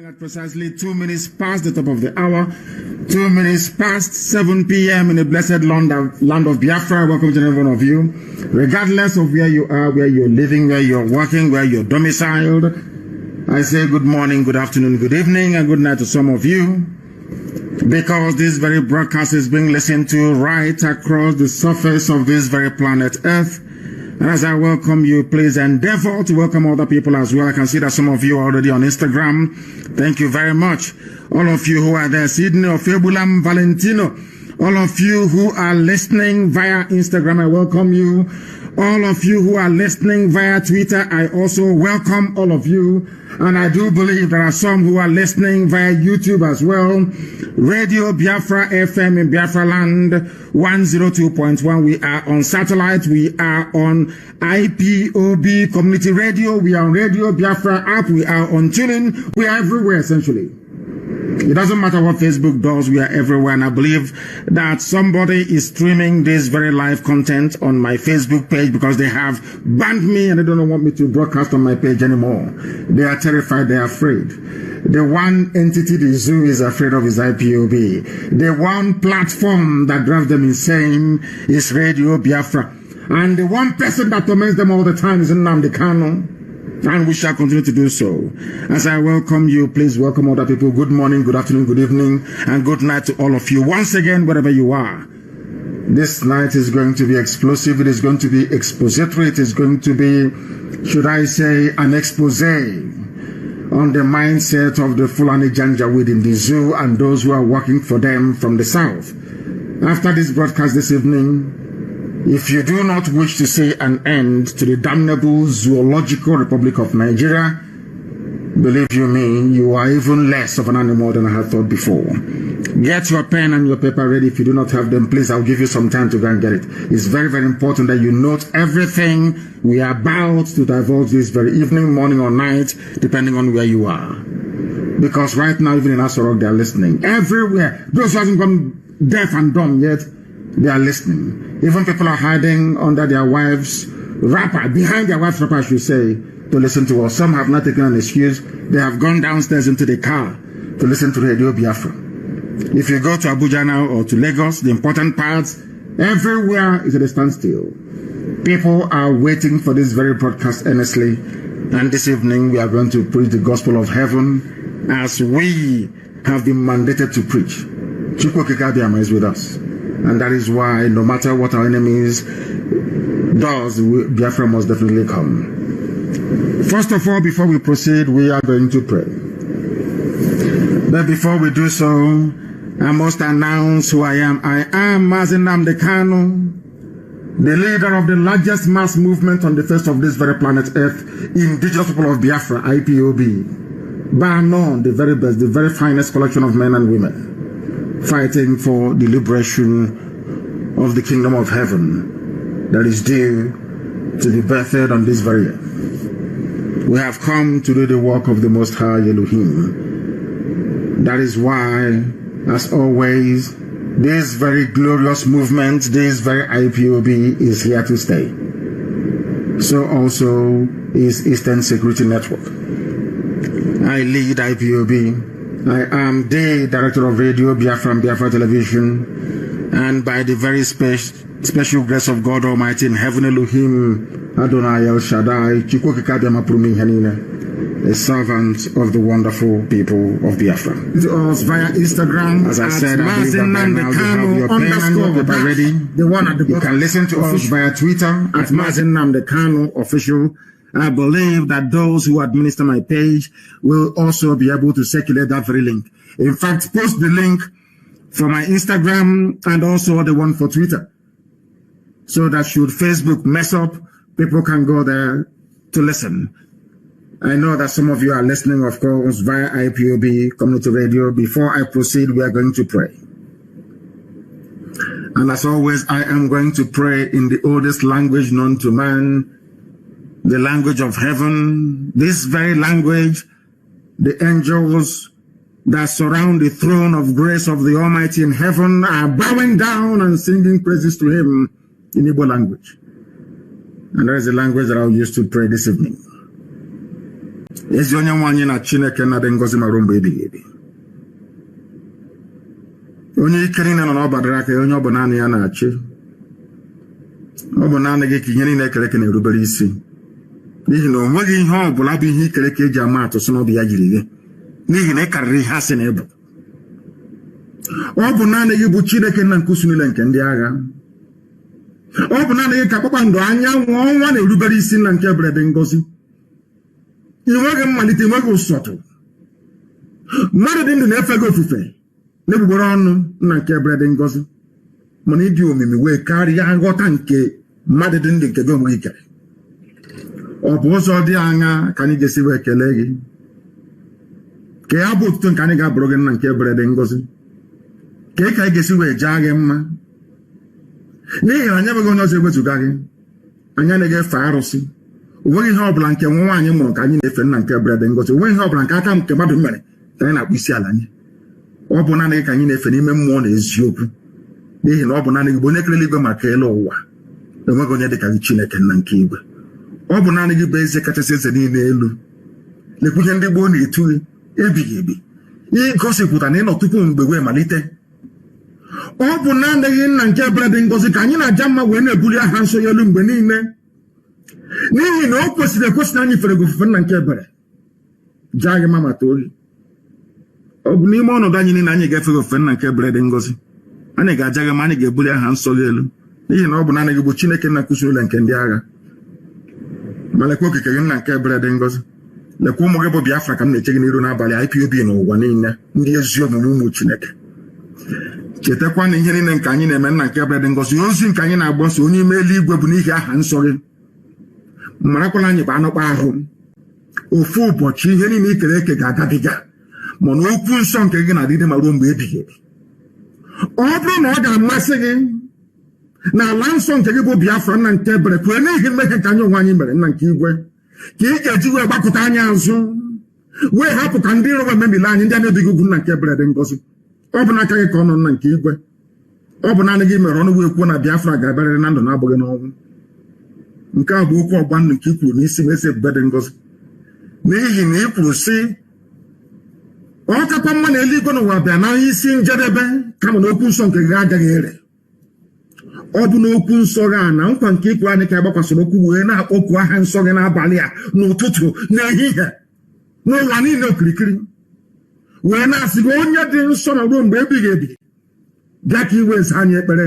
At precisely 2 minutes past the top of the hour, 2 minutes past 7 p.m. in the blessed land of Biafra. Welcome to every one of you, regardless of where you are, where you're living, where you're working, where you're domiciled. I say good morning, good afternoon, good evening, and good night to some of you, because this very broadcast is being listened to right across the surface of this very planet Earth. And as I welcome you, please endeavor to welcome other people as well. I can see that some of you are already on Instagram. Thank you very much. All of you who are there, Sydney of Febulam, Valentino, all of you who are listening via Instagram, I welcome you. All of you who are listening via Twitter, I also welcome all of you. And I do believe there are some who are listening via YouTube as well. Radio Biafra FM in Biafra land 102.1. We are on satellite. We are on IPOB Community Radio. We are on Radio Biafra app. We are on TuneIn. We are everywhere essentially. It doesn't matter what Facebook does, we are everywhere. And I believe that somebody is streaming this very live content on my Facebook page because they have banned me and they don't want me to broadcast on my page anymore. They are terrified, they are afraid. The one entity, the zoo, is afraid of is IPOB. The one platform that drives them insane is Radio Biafra. And the one person that torments them all the time is Nnamdi Kanu. And we shall continue to do so. As I welcome you, please welcome other people. Good morning, good afternoon, good evening, and good night to all of you. Once again, wherever you are, this night is going to be explosive. It is going to be expository. It is going to be, should I say, an expose on the mindset of the Fulani Janjaweed in the zoo and those who are working for them from the south. After this broadcast this evening, if you do not wish to see an end to the damnable zoological Republic of Nigeria, believe you me, you are even less of an animal than I had thought before. Get your pen and your paper ready. If you do not have them, please, I'll give you some time to go and get it. It's very, very important that you note everything we are about to divulge this very evening, morning or night, depending on where you are. Because right now, even in Asorok, they are listening. Everywhere. Those who haven't gone deaf and dumb yet, they are listening. Even people are hiding under their wives' wrapper, behind their wives' wrapper, I should say, to listen to us. Some have not taken an excuse. They have gone downstairs into the car to listen to Radio Biafra. If you go to Abuja now or to Lagos, the important parts, everywhere is at a standstill. People are waiting for this very broadcast earnestly. And this evening, we are going to preach the gospel of heaven as we have been mandated to preach. Chukwuemeka is with us. And that is why, no matter what our enemies does, Biafra must definitely come. First of all, before we proceed, we are going to pray. But before we do so, I must announce who I am. I am Mazi Nnamdi Kanu, the leader of the largest mass movement on the face of this very planet Earth, indigenous people of Biafra, IPOB. Bar none, the very best, the very finest collection of men and women, fighting for the liberation of the kingdom of heaven that is due to be birthed on this very earth. We have come to do the work of the Most High Elohim. That is why, as always, this very glorious movement, this very IPOB is here to stay. So also is Eastern Security Network. I lead IPOB. I am the director of Radio Biafra and Biafra Television, and by the very special grace of God Almighty in heaven, Elohim, Adonai El Shaddai, a servant of the wonderful people of Biafra. To us via Instagram, as I said, I believe that by now you have your pen and your paper ready. The one at the bottom. You can listen to us via Twitter at Mazi Nnamdi Kanu official. I believe that those who administer my page will also be able to circulate that very link. In fact, post the link for my Instagram and also the one for Twitter. So that should Facebook mess up, people can go there to listen. I know that some of you are listening, of course, via IPOB Community Radio. Before I proceed, we are going to pray. And as always, I am going to pray in the oldest language known to man, the language of heaven. This very language, the angels that surround the throne of grace of the Almighty in heaven are bowing down and singing praises to him in Igbo language. And that is the language that I'll use to pray this evening. ezi onye nwanyị na Chineke na-adị ngọzi ma ruo mgbe ebighị ebi. Onye ike niile nọ n'ọbara aka onye ọ bụ naanị ya na-achị. Ọ bụ naanị gị ka ihe niile ekere eke na-erubere isi. N'ihi na o nweghị ihe ọ bụla bụ ihe ikere eke eji ama atụ sị n'ọbụ ya jiri gị. N'ihi na ị karịrị ihe asị na ịbụ. Ọ bụ naanị gị bụ Chineke nna nke usu niile nke ndị agha. Ọ bụ naanị gị ka kpakpando anyanwụ ọnwa na-erubere isi nna nke ebere dị ngọzi. Ị nweghị mmalite, ị nweghị ụsọtụ. Mmadụ dị ndụ na-efe gị ofufe n'egbugbere ọnụ nna nke ebere dị ngọzi, mana ịdị omimi wee karịa nghọta nke mmadụ dị ndụ nke gị onwe gị kere. Ọ bụ ụzọ dị aṅa ka anyị ga-esi wee kelee gị, ka ya bụ otuto nke anyị ga-abụrụ gị nna nke ebere dị ngọzi, ka anyị ga-esi wee jaa gị mma. N'ihi na anyị enweghị onye ọzọ ewezuga gị, anyị anaghị efe arụsị. O nweghị ihe ọbụla nke nwa nwaanyị mụrụ ka anyị na-efe nna nke ebere dị ngọzi. O nweghị ihe ọbụla nke aka nke mmadụ mere ka anyị na-akpụ isi ala nye. Ọ bụ naanị gị ka anyị na-efe n'ime mmụọ na eziokwu, n'ihi na ọ bụ naanị gị bụ onye kerela igwe maka ele ụwa. Enweghị onye dị ka gị Chineke nna nke igwe. Ọ bụ naanị gị bụ eze kachasị eze niile elu. Lekwa ihe ndị gboo na-etu gị ebighị ebi, ịgosipụta na ịnọ tupu mgbe wee malite. Ọ bụ naanị gị nna nke ebere dị ngọzi ka anyị na-aja mma wee na-ebuli aha nsọ ya elu mgbe niile, n'ihi na o kwesịrị ekwesị na anyị fere gị ofufe nna nke ebere. Jaa gị mma ma too gị. Ọ bụ n'ime ọnọdụ anyị niile anyị ga-efe gị ofufe nna nke ebere dị ngọzi. Anyị ga-aja gị ma anyị ga-ebuli aha nsọ gị elu, n'ihi na ọ bụ naanị gị bụ Chineke nna nke usu niile nke ndị agha. Ma lekwa okike gị nna nke ebere dị ngọzi. Lekwa ụmụ gị bụ Biafra ka m na-eche gị n'iru n'abalị IPOB n'ụwa niile, ndị ezi omume ụmụ Chineke. Chetakwa na ihe niile nke anyị na-eme nna nke ebere dị ngọzi, ozi nke anyị na-agbasa onye ime eluigwe bụ n'ihi aha nsọ gị. Marakwala anyị bụ anụkpa ahụ. Ofu ụbọchị ihe niile ikere eke ga-agabiga, mana okwu nsọ nke gị na-adịde ma ruo mgbe ebighị ebi. Ọ bụrụ na ọ ga-amasị gị na ala nsọ nke gị bụ Biafra nna nke ebere, kwere n'ihi mmehie nke anyị onwe anyị mere nna nke igwe, ka ị ga-eji wee gbakọta anyị azụ, wee hapụ ka ndị iro wee mebile anyị ndị a na-ebighị ugwu nna nke ebere dị ngọzi. Ọ bụ n'aka gị ka ọ nọ nna nke igwe. Ọ bụ naanị gị mere ọnụ wee kwuo na Biafra ga-abịarịrị na ndụ na-abụghị n'ọnwụ. Nke a bụ okwu ọgba ndụ nke i kwuru n'isi ma esi ebube dị ngọzi, n'ihi na ị kwuru sị ọ kakwa mma na eluigwe n'ụwa bịa na isi njedebe kama na okwu nsọ nke gị agaghị ere. Ọ bụ n'okwu nsọ gị a na nkwa nke ikwu anyị ka agbakwasịrị okwu wee na-akpọku aha nsọ gị n'abalị a, n'ụtụtụ, n'ehihie, n'ụwa niile okirikiri, wee na-asị gị onye dị nsọ na ruo mgbe ebighị ebi, bịa ka iwe eze anyị ekpere.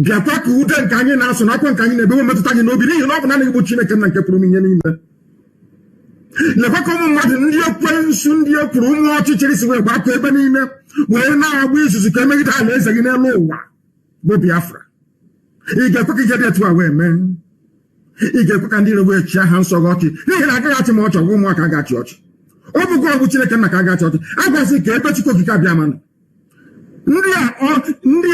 Bịakwa ka ude nke anyị na-asụ na akwa nke anyị na-ebe metụta anyị n'obi, n'ihi na ọ bụ naanị gị bụ Chineke nna nke pụrụ m ihe niile. Lekwa ka ụmụ mmadụ ndị ekwensu, ndị ekwuru ụmụ ọchịchịrị si wee gbapụ ebe niile wee na-agba izuzu ka emegide ala eze gị n'elu ụwa bụ Biafra. Ị ga-ekwe ka ihe dị etu a wee mee? Ị ga-ekwe ka ndị iro wee chi aha nsọ gị ọchị? N'ihi na agaghị achị ma ọchị, ọgwụ ụmụaka agachi ọchị. Ọ bụkwa ọgwụ Chineke nna ka agachi ọchị. Agwasị ka ebe Chukwu okike abịa manụ ndị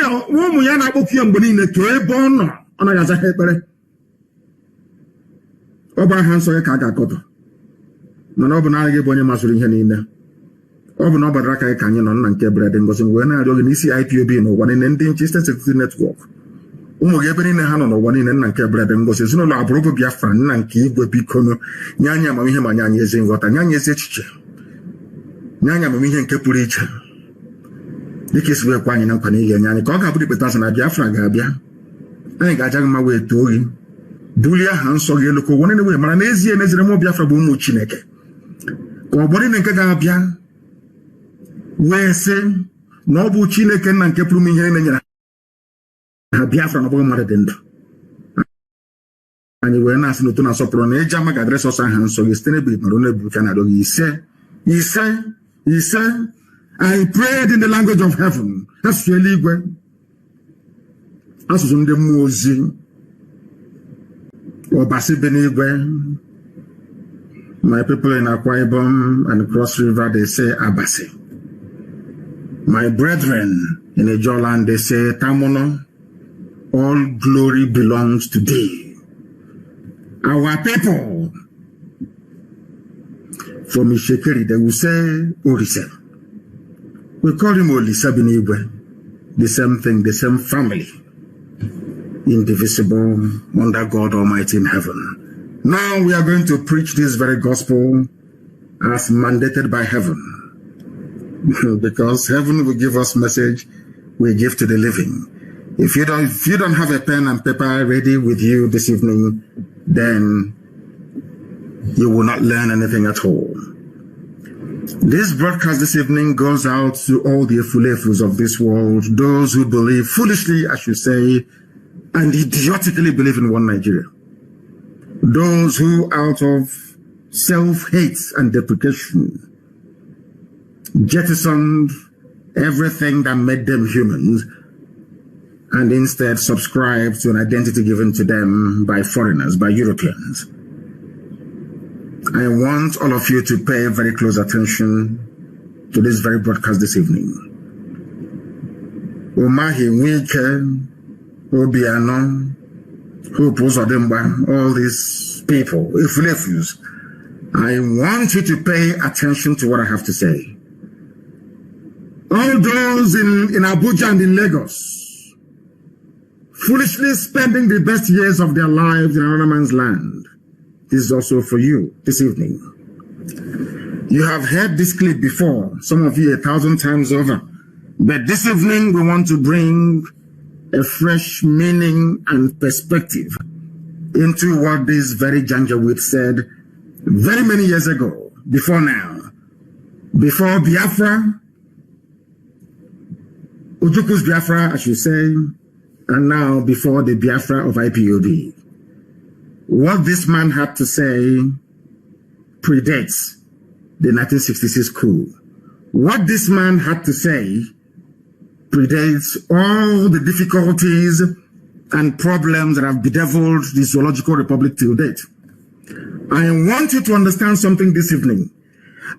a ụmụ ya na-akpọku ya mgbe niile ka ebe ọ nọ ọ naghị aza ha ekpere. Ọ bụ aha nsọ gị ka a ga-akọtọ, mana ọ bụ naanị gị bụ onye masịrị ihe niile. Ọ bụ na ọ gbadara aka gị ka anyị nọ nna nke ebere dị ngọzi wee na-arịọ gị n'isi IPOB n'ụwa niile, ndị nche State Security Network, ụmụ gị ebe niile ha nọ n'ụwa niile nna nke ebere dị ngọzi, ezinụlọ agbụrụ bụ Biafra nna nke igwe, biko nye anyị amamihe ma nye anyị ezi nghọta, nye anyị ezi echiche, nye anyị amamihe nke pụrụ iche, dịka esi wee kwa anyị na nkwa n'ihe nye anyị ka ọ ga-abụ ikpeta asị na Biafra ga-abịa. Anyị ga-aja gị mma wee too gị, bulie aha nsọ gị elu ka ụwa niile wee mara n'ezie n'ezire mụ Biafra bụ ụmụ Chineke, ka ọgbọ niile nke ga-abịa wee sị na ọ bụ Chineke nna nke pụrụ m ihe niile nyere ha Biafra na ọ bụghị mmadụ dị ndụ. Anyị wee na-asị n'otu na-asọpụrụ na eji ama ga-adịrị sọsọ aha nsọ gị site n'ebi mara onye ebuka na-arịọ gị ise. I prayed in the language of heaven, asụsụ eluigwe, asụsụ ndị mmụọ ozi, ọbasi bi n'igwe. My people in Akwa Ibom and Cross River, they say Abasi. My brethren in Ejoland, they say Tamono. All glory belongs to thee. Our people from Ishekeri, they will say Orise. We call him Olisa Binigwe. The same thing, the same family. Indivisible, under God Almighty in heaven. Now we are going to preach this very gospel as mandated by heaven. Because heaven will give us message we give to the living. If you don't have a pen and paper ready with you this evening, then you will not learn anything at all. This broadcast this evening goes out to all the efulefus of this world, those who believe foolishly, I should say, and idiotically believe in one Nigeria. Those who, out of self-hate and deprecation, jettisoned everything that made them humans and instead subscribed to an identity given to them by foreigners, by Europeans. I want all of you to pay very close attention to this very broadcast this evening. Umahi Wike, Obiano, all these people, Ifulefus, I want you to pay attention to what I have to say. All those in Abuja and in Lagos, foolishly spending the best years of their lives in another man's land. This is also for you this evening. You have heard this clip before, some of you 1,000 times over. But this evening we want to bring a fresh meaning and perspective into what this very Janjaweed said very many years ago, before now. Before Biafra, Ojukwu's Biafra, I should say, and now before the Biafra of IPOB. What this man had to say predates the 1966 coup. What this man had to say predates all the difficulties and problems that have bedeviled the Zoological Republic till date. I want you to understand something this evening.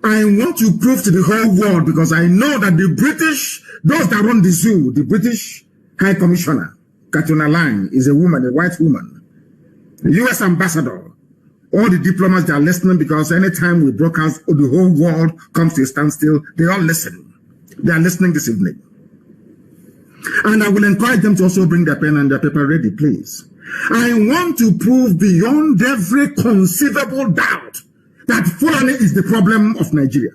I want to prove to the whole world, because I know that the British, those that run the zoo, the British High Commissioner, Katrina Lang, is a woman, a white woman. The U.S. ambassador, all the diplomats, they are listening, because anytime we broadcast, the whole world comes to a standstill, they all listen. They are listening this evening. And I will encourage them to also bring their pen and their paper ready, please. I want to prove beyond every conceivable doubt that Fulani is the problem of Nigeria.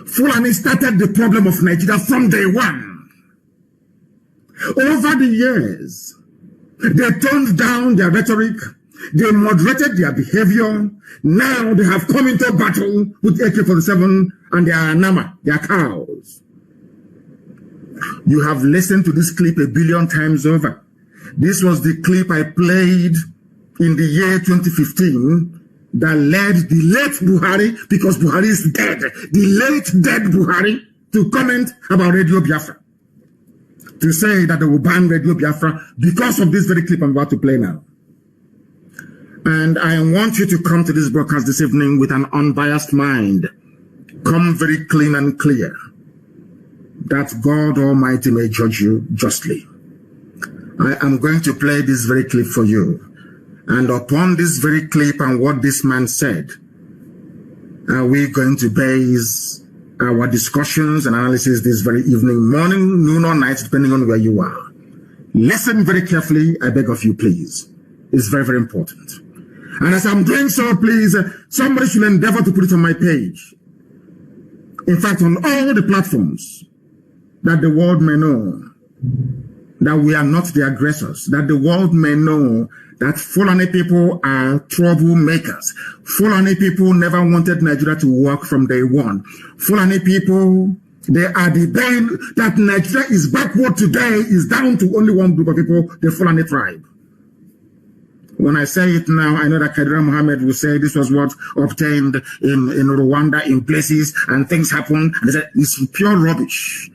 Fulani started the problem of Nigeria from day one. Over the years, they toned down their rhetoric, they moderated their behavior. Now they have come into battle with AK-47 and their Nama, their cows. You have listened to this clip 1 billion times over. This was the clip I played in the year 2015 that led the late Buhari, because Buhari is dead, the late dead Buhari, to comment about Radio Biafra. To say that they will ban Radio Biafra because of this very clip I'm about to play now. And I want you to come to this broadcast this evening with an unbiased mind. Come very clean and clear, that God Almighty may judge you justly. I am going to play this very clip for you. And upon this very clip and what this man said, are we going to base our discussions and analysis this very evening, morning, noon or night, depending on where you are. Listen very carefully, I beg of you, please. It's very, very important. And as I'm doing so, please, somebody should endeavor to put it on my page. In fact, on all the platforms, that the world may know that we are not the aggressors, that the world may know that Fulani people are troublemakers. Fulani people never wanted Nigeria to work from day one. Fulani people, they are the bane that Nigeria is backward today, is down to only one group of people, the Fulani tribe. When I say it now, I know that Kadira Mohammed will say this was what obtained in Rwanda in places and things happen. And they said it's pure rubbish.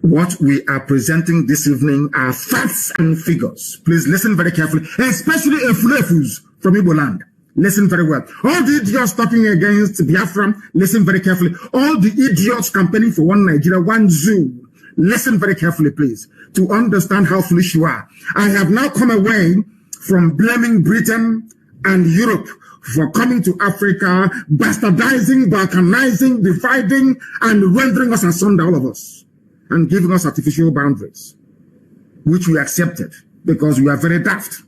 What we are presenting this evening are facts and figures. Please listen very carefully, especially Efulefus from Igbo land. Listen very well. All the idiots talking against Biafra, listen very carefully. All the idiots campaigning for one Nigeria, one zoo, listen very carefully, please, to understand how foolish you are. I have now come away from blaming Britain and Europe for coming to Africa, bastardizing, balkanizing, dividing, and rendering us asunder, all of us, and giving us artificial boundaries, which we accepted because we are very daft.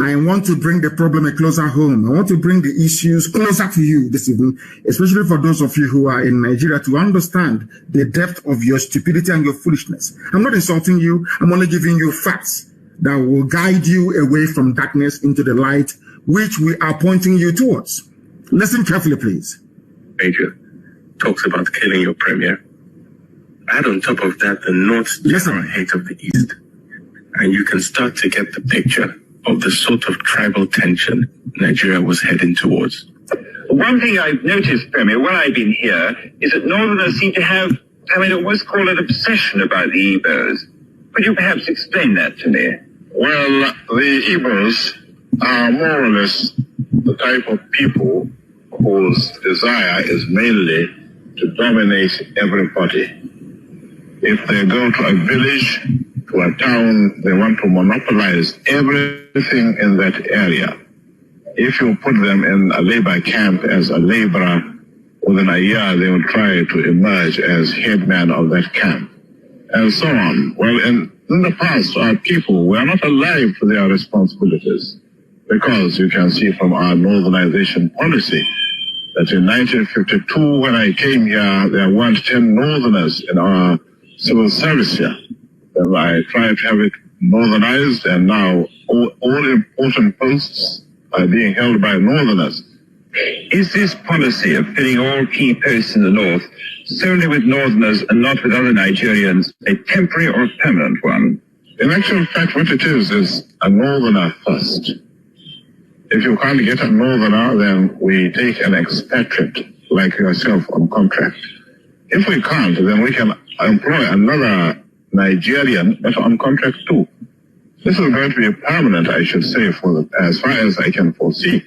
I want to bring the problem closer home. I want to bring the issues closer to you this evening, especially for those of you who are in Nigeria, to understand the depth of your stupidity and your foolishness. I'm not insulting you. I'm only giving you facts that will guide you away from darkness into the light, which we are pointing you towards. Listen carefully, please. Major talks about killing your premier. Add on top of that the North's general hate of the East, and you can start to get the picture of the sort of tribal tension Nigeria was heading towards. One thing I've noticed, Premier, when I've been here, is that Northerners seem to have, what's called an obsession about the Igbos. Could you perhaps explain that to me? Well, the Igbos are more or less the type of people whose desire is mainly to dominate everybody. If they go to a village, to a town, they want to monopolize everything in that area. If you put them in a labor camp as a laborer, within a year they will try to emerge as headman of that camp, and so on. Well, in the past, our people were not alive to their responsibilities, because you can see from our northernization policy that in 1952, when I came here, there weren't 10 northerners in our civil service here. And I tried to have it northernized, and now all important posts are being held by northerners. Is this policy of filling all key posts in the north solely with northerners and not with other Nigerians a temporary or permanent one? In actual fact, what it is a northerner first. If you can't get a northerner, then we take an expatriate like yourself on contract. If we can't, then we can employ another Nigerian, but on contract too. This is going to be permanent, I should say, as far as I can foresee,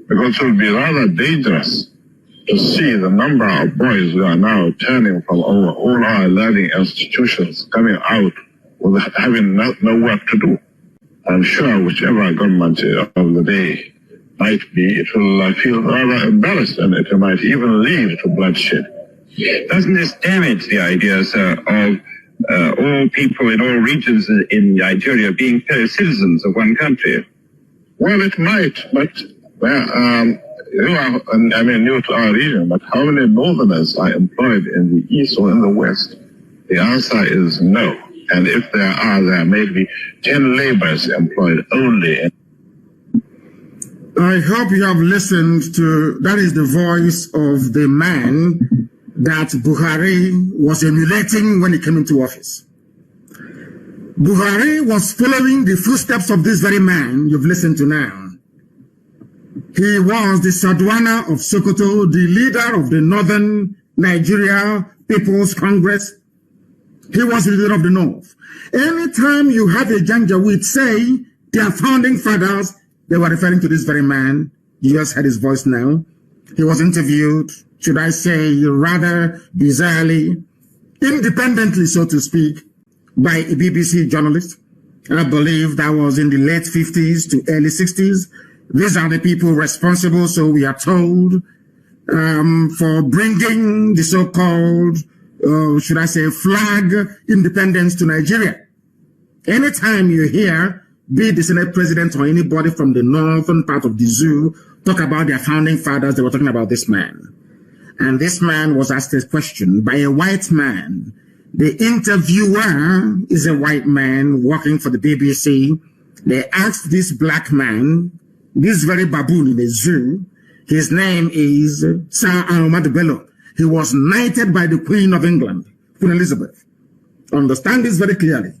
because it will be rather dangerous to see the number of boys who are now turning from all our learning institutions coming out with having no work to do. I'm sure whichever government of the day might be, it will feel rather embarrassed, and it might even lead to bloodshed. Doesn't this damage the idea, sir, of all people in all regions in Nigeria being fellow citizens of one country? Well, it might, but you are, new to our region, but how many northerners are employed in the east or in the west? The answer is no. And if there may be 10 laborers employed only. I hope you have listened to, that is the voice of the man that Buhari was emulating when he came into office. Buhari was following the footsteps of this very man you've listened to now. He was the Saduana of Sokoto, the leader of the Northern Nigeria People's Congress. He was the leader of the North. Anytime you have a Janjaweed say their founding fathers, they were referring to this very man. You just heard his voice now. He was interviewed, should I say, rather bizarrely, independently, so to speak, by a BBC journalist. I believe that was in the late 50s to early 60s. These are the people responsible, so we are told, for bringing the so-called, should I say, flag independence to Nigeria. Anytime you hear, be it the Senate President or anybody from the northern part of the zoo, talk about their founding fathers, they were talking about this man. And this man was asked a question by a white man. The interviewer is a white man working for the BBC. They asked this black man, this very baboon in the zoo, his name is Sir Amadu Bello. He was knighted by the Queen of England, Queen Elizabeth. Understand this very clearly.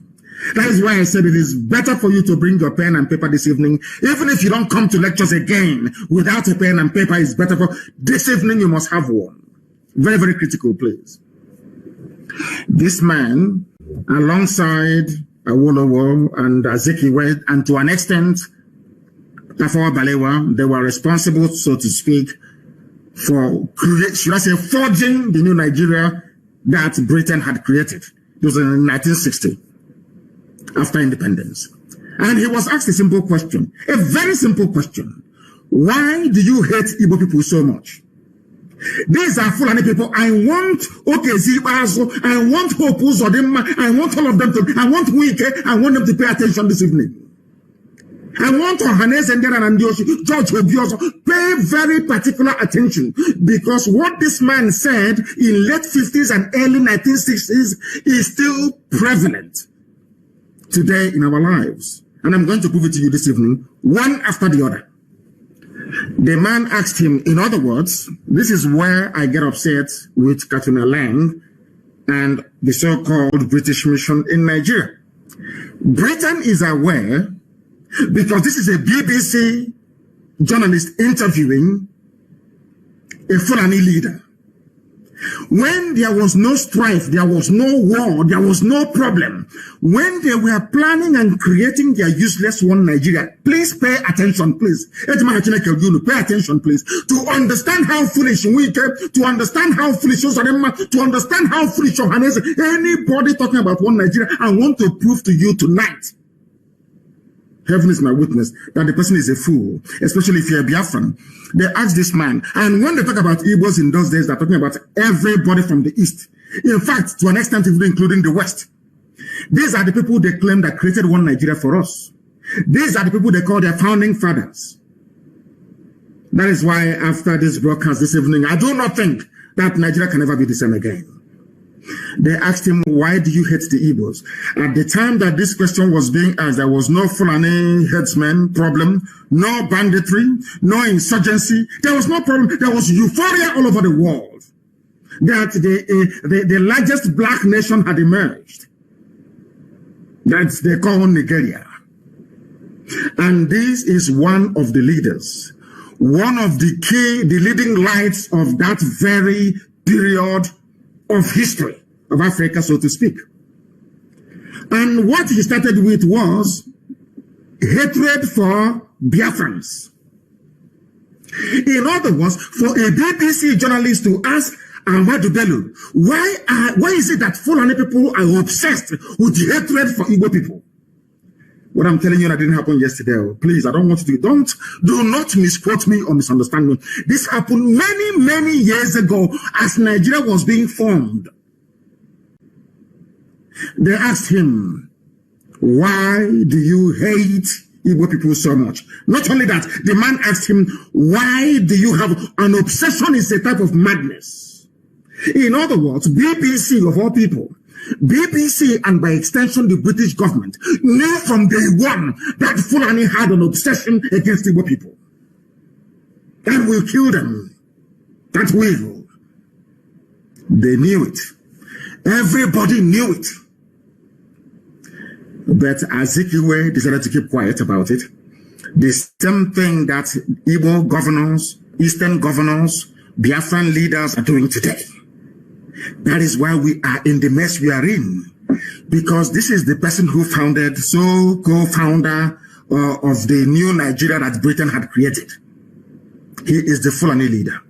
That is why I said it is better for you to bring your pen and paper this evening. Even if you don't come to lectures again without a pen and paper, it's better for this evening you must have one. Very, very critical, please. This man, alongside Awolowo and Azikiwe, and to an extent, Tafawa Balewa, they were responsible, so to speak, for should I say, forging the new Nigeria that Britain had created. It was in 1960, after independence. And he was asked a simple question, a very simple question. Why do you hate Igbo people so much? These are Fulani people. I want Okezibazo, I want Hope Uzodimma, I want all of them to, I want Wike, I want them to pay attention this evening. I want Ohanes and George Obioso pay very particular attention, because what this man said in late 50s and early 1960s is still prevalent today in our lives. And I'm going to prove it to you this evening, one after the other. The man asked him, in other words, this is where I get upset with Katrina Lang and the so-called British mission in Nigeria. Britain is aware, because this is a BBC journalist interviewing a Fulani leader. When there was no strife, there was no war, there was no problem, when they were planning and creating their useless one Nigeria, please pay attention, please. Pay attention, please, to understand how foolish we came, to understand how foolish to understand how foolish anybody talking about one Nigeria. I want to prove to you tonight, heaven is my witness, that the person is a fool, especially if you're a Biafran. They asked this man, and when they talk about Igbos in those days, they're talking about everybody from the East. In fact, to an extent, including the West. These are the people they claim that created one Nigeria for us. These are the people they call their founding fathers. That is why after this broadcast this evening, I do not think that Nigeria can ever be the same again. They asked him, why do you hate the Igbos? At the time that this question was being asked, there was no Fulani headsman problem, no banditry, no insurgency. There was no problem. There was euphoria all over the world that the largest black nation had emerged. That they call Nigeria. And this is one of the leaders, one of the leading lights of that very period of history of Africa, so to speak. And what he started with was hatred for Biafrans. In other words, for a BBC journalist to ask Amadu Bello, why is it that Fulani people are obsessed with hatred for Igbo people? What I'm telling you that didn't happen yesterday. Please, I don't want you to do not misquote me or misunderstand me. This happened many, many years ago as Nigeria was being formed. They asked him, why do you hate Igbo people so much? Not only that, the man asked him, why do you have an obsession? Is a type of madness. In other words, BBC of all people, BBC and by extension the British government knew from day one that Fulani had an obsession against Igbo people. That will kill them. That will. They knew it. Everybody knew it. But Azikiwe decided to keep quiet about it. The same thing that Igbo governors, Eastern governors, Biafran leaders are doing today. That is why we are in the mess we are in. Because this is the person who founded, co-founder of the new Nigeria that Britain had created. He is the Fulani leader.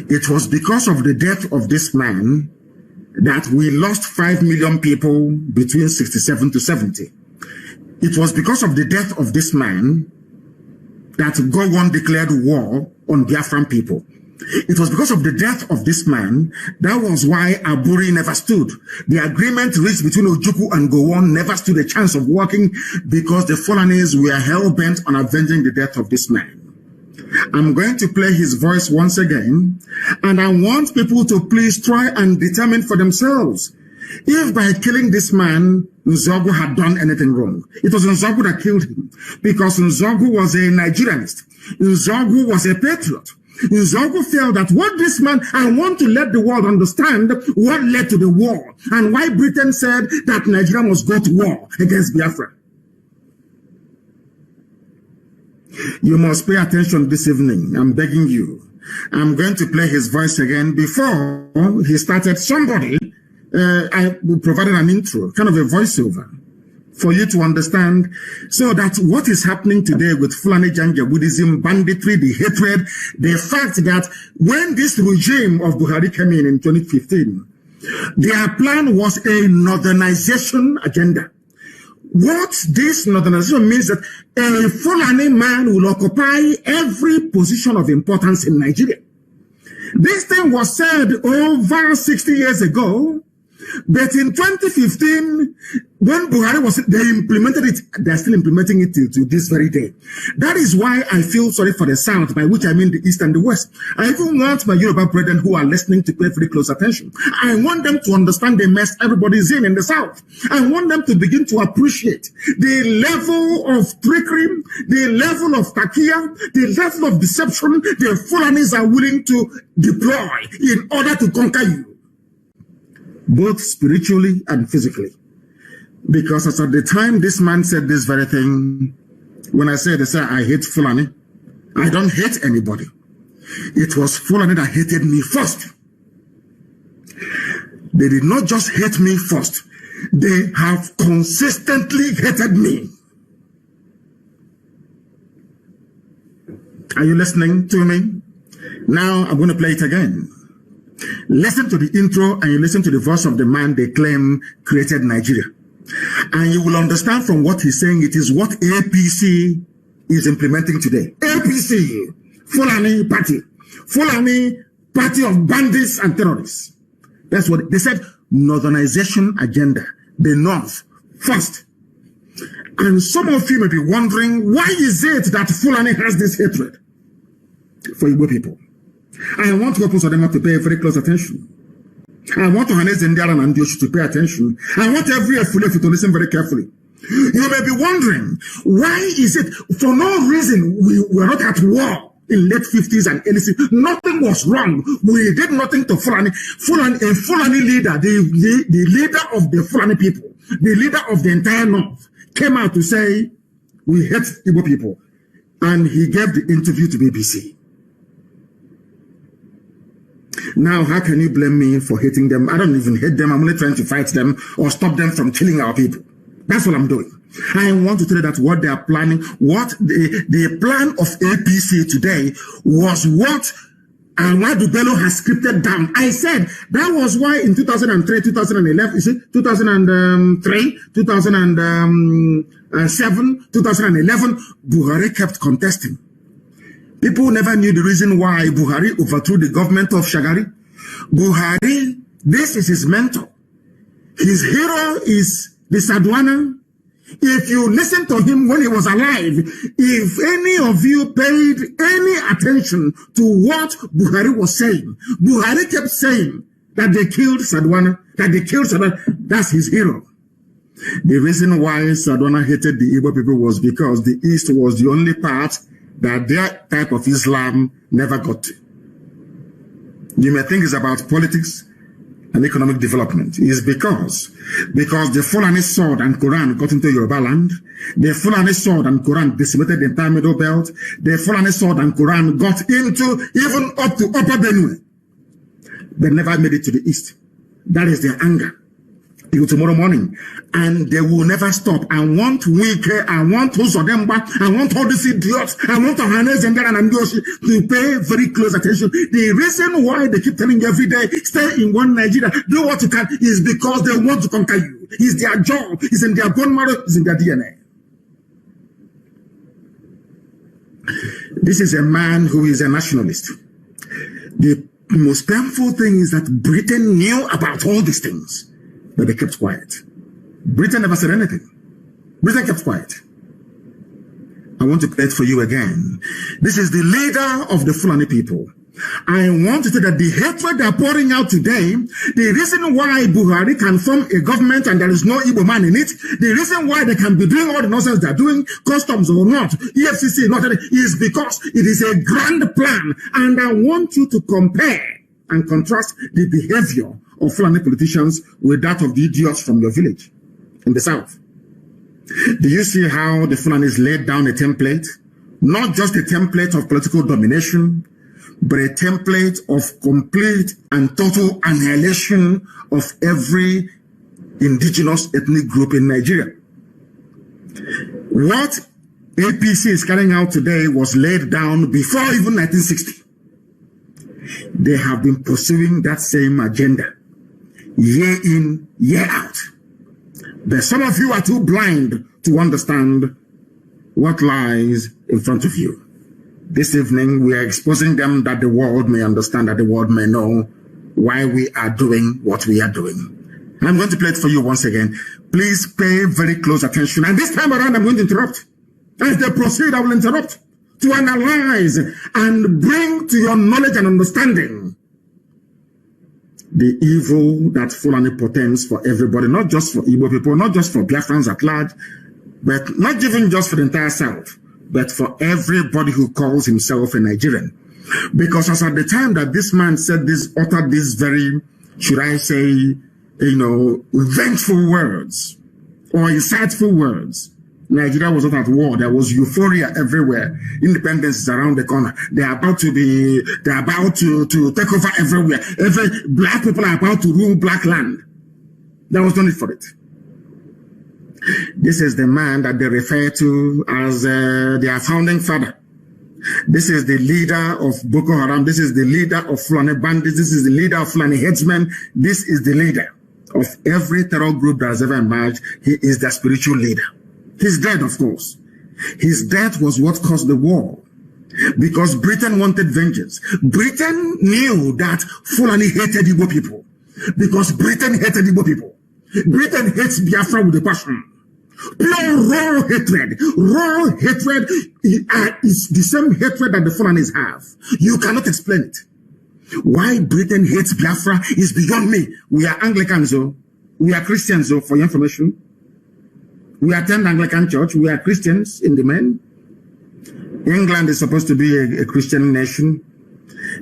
It was because of the death of this man that we lost 5 million people between 67 to 70. It was because of the death of this man that Gowon declared war on Biafran people. It was because of the death of this man, that was why Aburi never stood. The agreement reached between Ojukwu and Gowon never stood a chance of working because the Fulanis were hell-bent on avenging the death of this man. I'm going to play his voice once again, and I want people to please try and determine for themselves if by killing this man, Nzeogwu had done anything wrong. It was Nzeogwu that killed him, because Nzeogwu was a Nigerianist. Nzeogwu was a patriot. Nzeogwu felt that what this man, I want to let the world understand what led to the war, and why Britain said that Nigeria must go to war against Biafra. You must pay attention this evening. I'm begging you. I'm going to play his voice again. Before he started, I provided an intro, kind of a voiceover, for you to understand, so that what is happening today with Fulani Janjaweedism, banditry, the hatred, the fact that when this regime of Buhari came in 2015, their plan was a northernization agenda. What this northernization means that a Fulani man will occupy every position of importance in Nigeria. This thing was said over 60 years ago, But in 2015, when Buhari was, they implemented it, they're still implementing it till to this very day. That is why I feel sorry for the South, by which I mean the East and the West. I even want my Yoruba brethren who are listening to pay very close attention. I want them to understand the mess everybody's in the South. I want them to begin to appreciate the level of trickery, the level of takia, the level of deception the Fulanis are willing to deploy in order to conquer you, both spiritually and physically. Because as at the time this man said this very thing, when I said, I hate Fulani, I don't hate anybody. It was Fulani that hated me first. They did not just hate me first. They have consistently hated me. Are you listening to me? Now I'm going to play it again. Listen to the intro and you listen to the voice of the man they claim created Nigeria. And you will understand from what he's saying, it is what APC is implementing today. APC, Fulani Party. Fulani Party of bandits and terrorists. That's what they said. Northernization agenda. The North first. And some of you may be wondering, why is it that Fulani has this hatred for Igbo people? I want to open for them to pay very close attention. I want to harness Ndiaran and Dioshi to pay attention. I want every Fulani to listen very carefully. You may be wondering, why is it, for no reason, we were not at war in late 50s and early 60s. Nothing was wrong. We did nothing to Fulani. A Fulani leader, the leader of the Fulani people, the leader of the entire North, came out to say, we hate Igbo people. And he gave the interview to BBC. Now, how can you blame me for hating them? I don't even hate them. I'm only trying to fight them or stop them from killing our people. That's what I'm doing. I want to tell you that what they are planning, what the plan of APC today was what Amadu Bello has scripted down. I said that was why in 2003, 2011, you see, 2003, 2007, 2011, Buhari kept contesting. People never knew the reason why Buhari overthrew the government of Shagari. Buhari, this is his mentor. His hero is the Saduana. If you listen to him when he was alive, if any of you paid any attention to what Buhari was saying, Buhari kept saying that they killed Saduana, that's his hero. The reason why Saduana hated the Igbo people was because the East was the only part that their type of Islam never got to. You may think it's about politics and economic development. Is because the Fulani sword and Quran got into Yoruba land. The Fulani sword and Quran decimated the entire Middle Belt. The Fulani sword and Quran got into even up to Upper Benue. They never made it to the East. That is their anger. Till tomorrow morning. And they will never stop. I want Wike, I want Uzodemba, I want all these idiots, I want Ohanes and Yoshi to pay very close attention. The reason why they keep telling you every day, stay in one Nigeria, do what you can, is because they want to conquer you. It's their job, it's in their bone marrow, it's in their DNA. This is a man who is a nationalist. The most painful thing is that Britain knew about all these things. But they kept quiet. Britain never said anything. Britain kept quiet. I want to play it for you again. This is the leader of the Fulani people. I want to say that the hatred they're pouring out today, the reason why Buhari can form a government and there is no Igbo man in it, the reason why they can be doing all the nonsense they're doing, customs or not, EFCC not, is because it is a grand plan. And I want you to compare and contrast the behavior of Fulani politicians with that of the idiots from your village in the south. Do you see how the Fulanis laid down a template? Not just a template of political domination, but a template of complete and total annihilation of every indigenous ethnic group in Nigeria. What APC is carrying out today was laid down before even 1960. They have been pursuing that same agenda, year in, year out. But some of you are too blind to understand what lies in front of you. This evening, we are exposing them that the world may understand, that the world may know why we are doing what we are doing. I'm going to play it for you once again. Please pay very close attention. And this time around, I'm going to interrupt. As they proceed, I will interrupt to analyze and bring to your knowledge and understanding the evil that Fulani portends for everybody, not just for Igbo people, not just for Biafrans at large, but not even just for the entire South, but for everybody who calls himself a Nigerian. Because as at the time that this man said this, uttered this very, should I say, vengeful words or insightful words, Nigeria was not at war. There was euphoria everywhere. Independence is around the corner. They're about to take over everywhere. Black people are about to rule black land. There was no need for it. This is the man that they refer to as their founding father. This is the leader of Boko Haram. This is the leader of Fulani bandits. This is the leader of Fulani headsmen. This is the leader of every terror group that has ever emerged. He is the spiritual leader. He's dead, of course. His death was what caused the war. Because Britain wanted vengeance. Britain knew that Fulani hated Igbo people. Because Britain hated Igbo people. Britain hates Biafra with a passion. Pure raw hatred. Raw hatred is the same hatred that the Fulanis have. You cannot explain it. Why Britain hates Biafra is beyond me. We are Anglicans, though. We are Christians, though, for your information. We attend Anglican church. We are Christians in the main. England is supposed to be a Christian nation,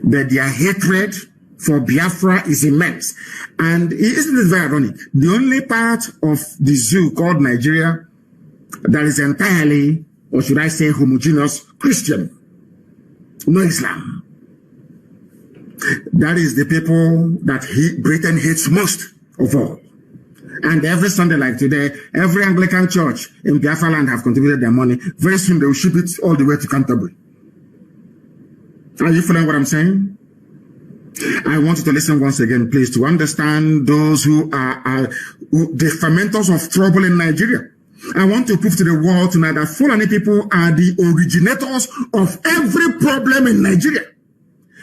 but their hatred for Biafra is immense. And isn't it very ironic? The only part of the zoo called Nigeria that is entirely, or should I say, homogeneous Christian, no Islam. That is the people that Britain hates most of all. And every Sunday like today, every Anglican church in Biafra land have contributed their money. Very soon they will ship it all the way to Canterbury. Are you following what I'm saying? I want you to listen once again, please, to understand those who are the fermenters of trouble in Nigeria. I want to prove to the world tonight that Fulani people are the originators of every problem in Nigeria.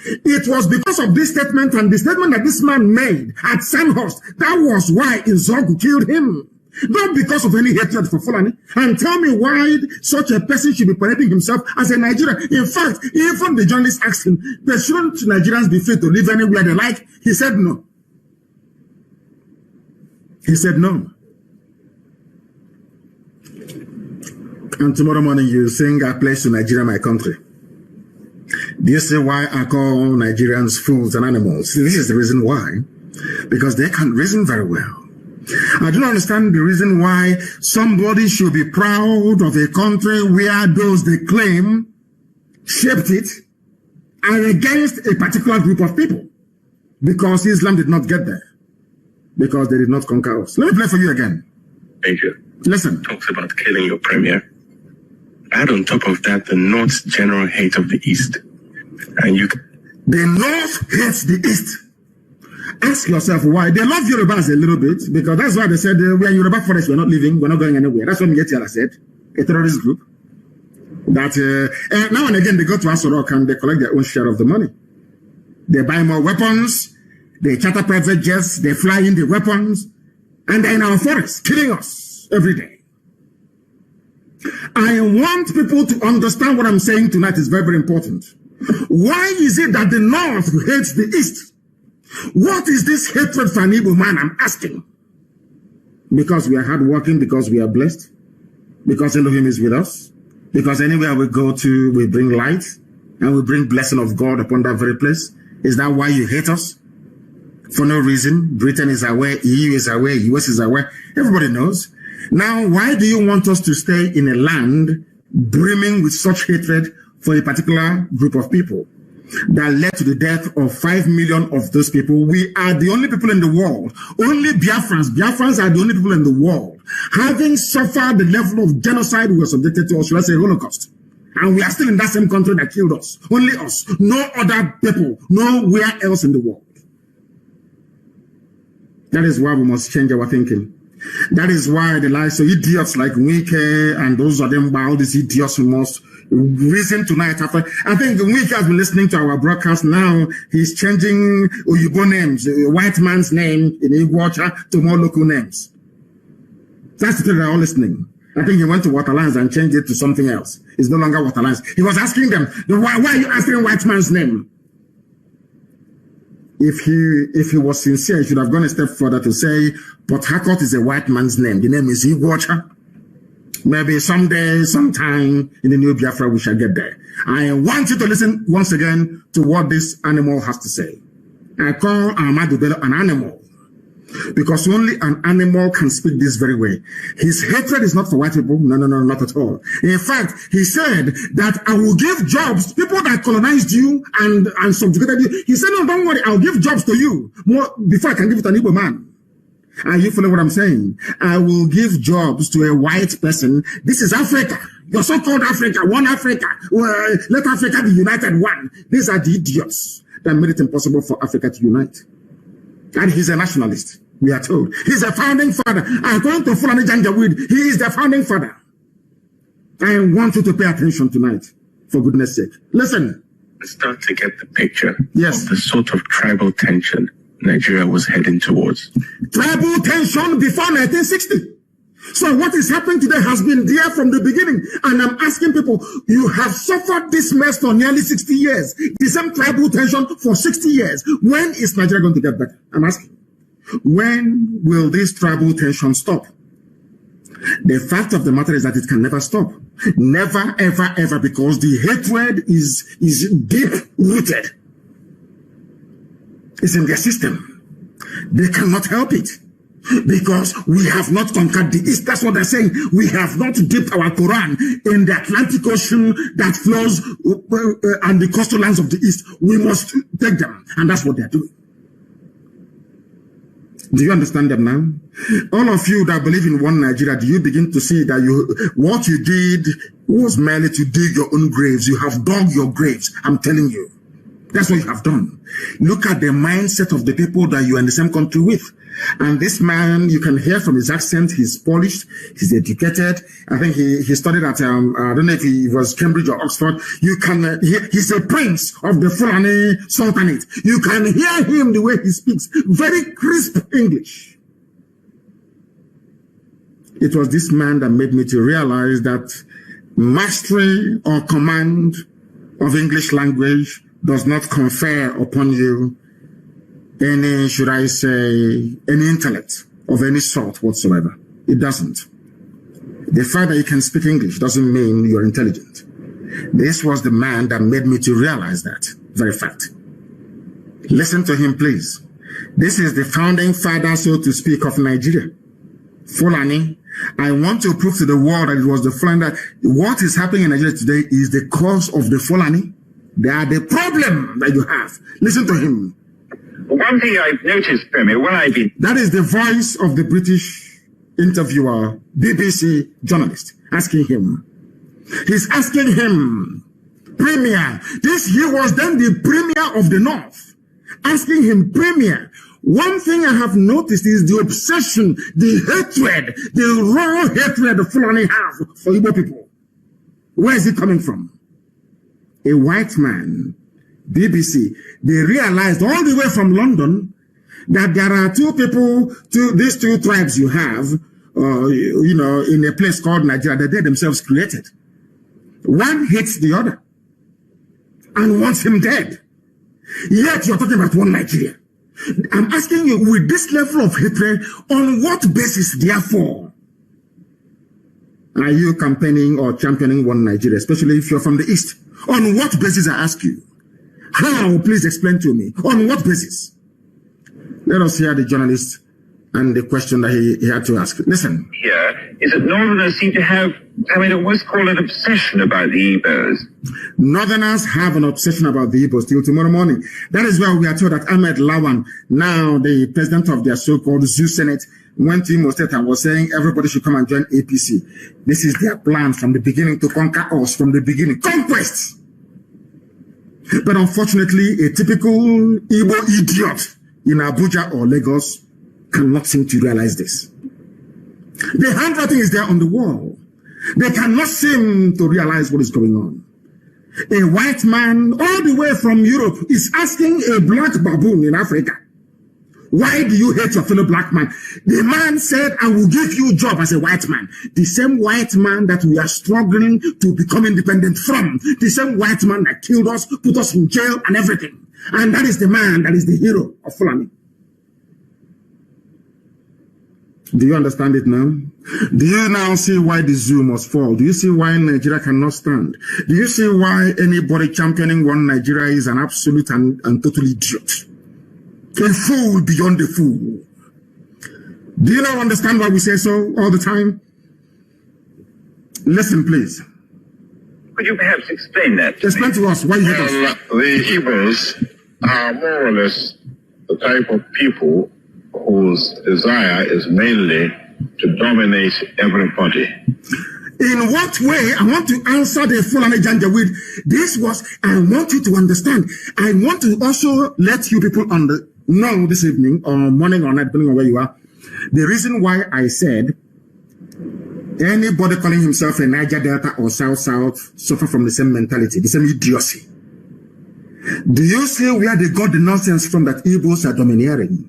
It was because of this statement and the statement that this man made at Sandhurst. That was why Nzeogwu killed him. Not because of any hatred for Fulani. And tell me why such a person should be parading himself as a Nigerian. In fact, even the journalist asked him, but shouldn't Nigerians be free to live anywhere they like? He said no. He said no. And tomorrow morning you sing, I pledge to Nigeria, my country. Do you see why I call Nigerians fools and animals? This is the reason why. Because they can't reason very well. I don't understand the reason why somebody should be proud of a country where those they claim shaped it are against a particular group of people. Because Islam did not get there. Because they did not conquer us. Let me play for you again. Thank you. Listen. Talks about killing your premier. Add on top of that the North's general hate of the East. And you... The North hates the East. Ask yourself why. They love Yorubas a little bit, because that's why they said, we are Yoruba forest, we're not leaving, we're not going anywhere. That's what Mietiala said, a terrorist group. That now and again they go to Asorok and they collect their own share of the money. They buy more weapons, they charter private jets, they fly in the weapons, and they're in our forests, killing us every day. I want people to understand what I'm saying tonight is very, very important. Why is it that the North hates the East? What is this hatred for an Igbo man? I'm asking. Because we are hardworking, because we are blessed, because Elohim is with us, because anywhere we go to, we bring light, and we bring blessing of God upon that very place. Is that why you hate us? For no reason. Britain is aware, EU is aware, US is aware. Everybody knows. Now, why do you want us to stay in a land brimming with such hatred for a particular group of people that led to the death of 5 million of those people? We are the only people in the world, only Biafrans are the only people in the world, having suffered the level of genocide we were subjected to, or should I say Holocaust. And we are still in that same country that killed us. Only us. No other people. Nowhere else in the world. That is why we must change our thinking. That is why the likes of idiots like Wike and those of them, all these idiots who must reason tonight. After I think Wike has been listening to our broadcast now. He's changing Oyibo names, white man's name in Igbo to more local names. That's the people that are all listening. I think he went to Waterlands and changed it to something else. It's no longer Waterlands. He was asking them, why are you asking white man's name? If he was sincere, he should have gone a step further to say, Port-Harcourt is a white man's name. The name is Igbo. Maybe someday, sometime in the new Biafra, we shall get there. I want you to listen once again to what this animal has to say. I call Amadu Bello an animal, because only an animal can speak this very way. His hatred is not for white people. No, not at all. In fact, he said that I will give jobs, people that colonized you and subjugated you. He said, no, don't worry, I'll give jobs to you more before I can give it to an Igbo man. Are you following what I'm saying? I will give jobs to a white person. This is Africa. Your so-called Africa, one Africa. Let Africa be united one. These are the idiots that made it impossible for Africa to unite. And he's a nationalist, we are told. He's a founding father. According to Fulani Janjaweed, he is the founding father. I want you to pay attention tonight, for goodness sake. Listen. Start to get the picture of the sort of tribal tension Nigeria was heading towards. Tribal tension before 1960. So what is happening today has been there from the beginning. And I'm asking people, you have suffered this mess for nearly 60 years. The same tribal tension for 60 years. When is Nigeria going to get better? I'm asking. When will this tribal tension stop? The fact of the matter is that it can never stop. Never, ever, ever, because the hatred is deep rooted. It's in their system. They cannot help it. Because we have not conquered the East. That's what they're saying. We have not dipped our Quran in the Atlantic Ocean that flows and the coastal lands of the East. We must take them. And that's what they're doing. Do you understand them now? All of you that believe in one Nigeria, do you begin to see that what you did was merely to dig your own graves? You have dug your graves. I'm telling you. That's what you have done. Look at the mindset of the people that you are in the same country with. And this man, you can hear from his accent, he's polished, he's educated. I think he studied at, I don't know if he was Cambridge or Oxford. You can hear, he's a prince of the Fulani Sultanate. You can hear him the way he speaks. Very crisp English. It was this man that made me to realize that mastery or command of English language does not confer upon you any, should I say, any intellect of any sort whatsoever. It doesn't. The fact that you can speak English doesn't mean you're intelligent. This was the man that made me to realize that very fact. Listen to him, please. This is the founding father, so to speak, of Nigeria. Fulani. I want to prove to the world that it was the Fulani that what is happening in Nigeria today is the cause of the Fulani. They are the problem that you have. Listen to him. One thing I've noticed, Premier, when I've been... That is the voice of the British interviewer, BBC journalist, asking him. He's asking him, Premier, he was then the Premier of the North, asking him, Premier, one thing I have noticed is the obsession, the hatred, the raw hatred the Fulani have for Igbo people. Where is it coming from? A white man, BBC, they realized all the way from London that there are these two tribes you have, in a place called Nigeria that they themselves created. One hates the other and wants him dead. Yet you're talking about one Nigeria. I'm asking you, with this level of hatred, on what basis, therefore, are you campaigning or championing one Nigeria, especially if you're from the East? On what basis, I ask you? How? Please explain to me. On what basis? Let us hear the journalist and the question that he had to ask. Listen. Here is that Northerners seem to have, what's called an obsession about the Igbos. Northerners have an obsession about the Igbos till tomorrow morning. That is why we are told that Ahmed Lawan, now the president of their so-called Zoo Senate, went to Imo State and was saying everybody should come and join APC. This is their plan from the beginning to conquer us from the beginning. Conquest! But unfortunately, a typical Igbo idiot in Abuja or Lagos cannot seem to realize this. The handwriting is there on the wall. They cannot seem to realize what is going on. A white man all the way from Europe is asking a black baboon in Africa, why do you hate your fellow black man? The man said, I will give you a job as a white man. The same white man that we are struggling to become independent from. The same white man that killed us, put us in jail and everything. And that is the man that is the hero of Fulani. Do you understand it now? Do you now see why the zoo must fall? Do you see why Nigeria cannot stand? Do you see why anybody championing one Nigeria is an absolute and total idiot? A fool beyond a fool. Do you now understand why we say so all the time? Listen, please. Could you perhaps explain that? Explain to us why you hate us. The Igbos are more or less the type of people whose desire is mainly to dominate everybody. In what way? I want to answer the Fulani Janjaweed. This was, I want you to understand. I want to also let you people know this evening or morning or night, depending on where you are, the reason why I said anybody calling himself a Niger Delta or South suffer from the same mentality, the same idiocy. Do you see where they got the nonsense from that Igbos are domineering?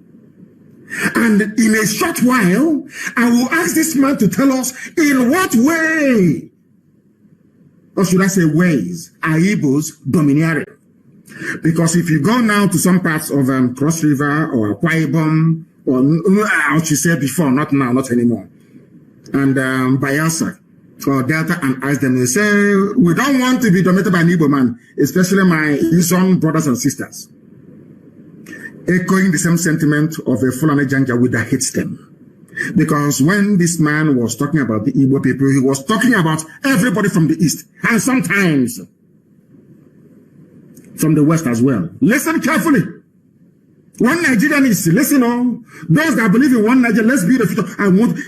And in a short while, I will ask this man to tell us in what way, or should I say ways, are Igbos domineering? Because if you go now to some parts of Cross River or Akwa Ibom, or I should say before, not now, not anymore, and Bayelsa or Delta, and ask them, they say, we don't want to be dominated by an Igbo man, especially my Izon brothers and sisters. Echoing the same sentiment of a Fulani Janjaweed that hates them. Because when this man was talking about the Igbo people, he was talking about everybody from the East, and sometimes from the West as well. Listen carefully. One Nigerian is, listen on, those that believe in one Nigeria, let's build a future.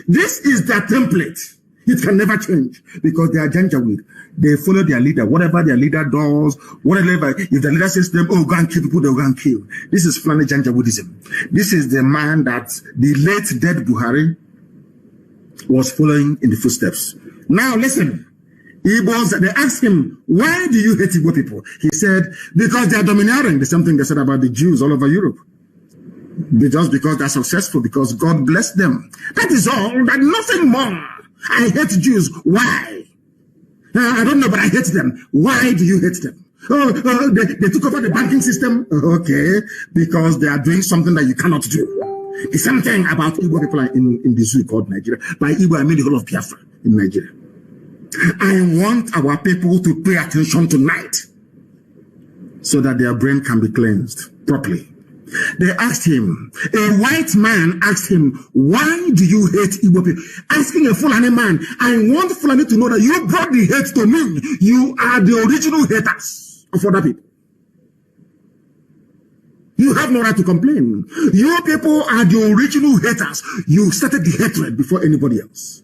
This is their template. It can never change because they are Janjaweed. They follow their leader. Whatever their leader does, whatever, if the leader says to them, oh, go and kill people, they'll go and kill. This is Fulani Janjaweedism. This is the man that the late dead Buhari was following in the footsteps. Now listen, Igbos, they asked him, why do you hate Igbo people? He said, because they are domineering. The same thing they said about the Jews all over Europe. Just because they're successful, because God blessed them. That is all, that nothing more. I hate Jews. Why? I don't know, but I hate them. Why do you hate them? Oh, they took over the banking system. Okay, because they are doing something that you cannot do. The same thing about Igbo people in the zoo called Nigeria. By Igbo, I mean the whole of Biafra in Nigeria. I want our people to pay attention tonight so that their brain can be cleansed properly. They asked him, a white man asked him, why do you hate Igbo people? Asking a Fulani man, I want Fulani to know that you brought the hate to me. You are the original haters of other people. You have no right to complain. You people are the original haters. You started the hatred before anybody else.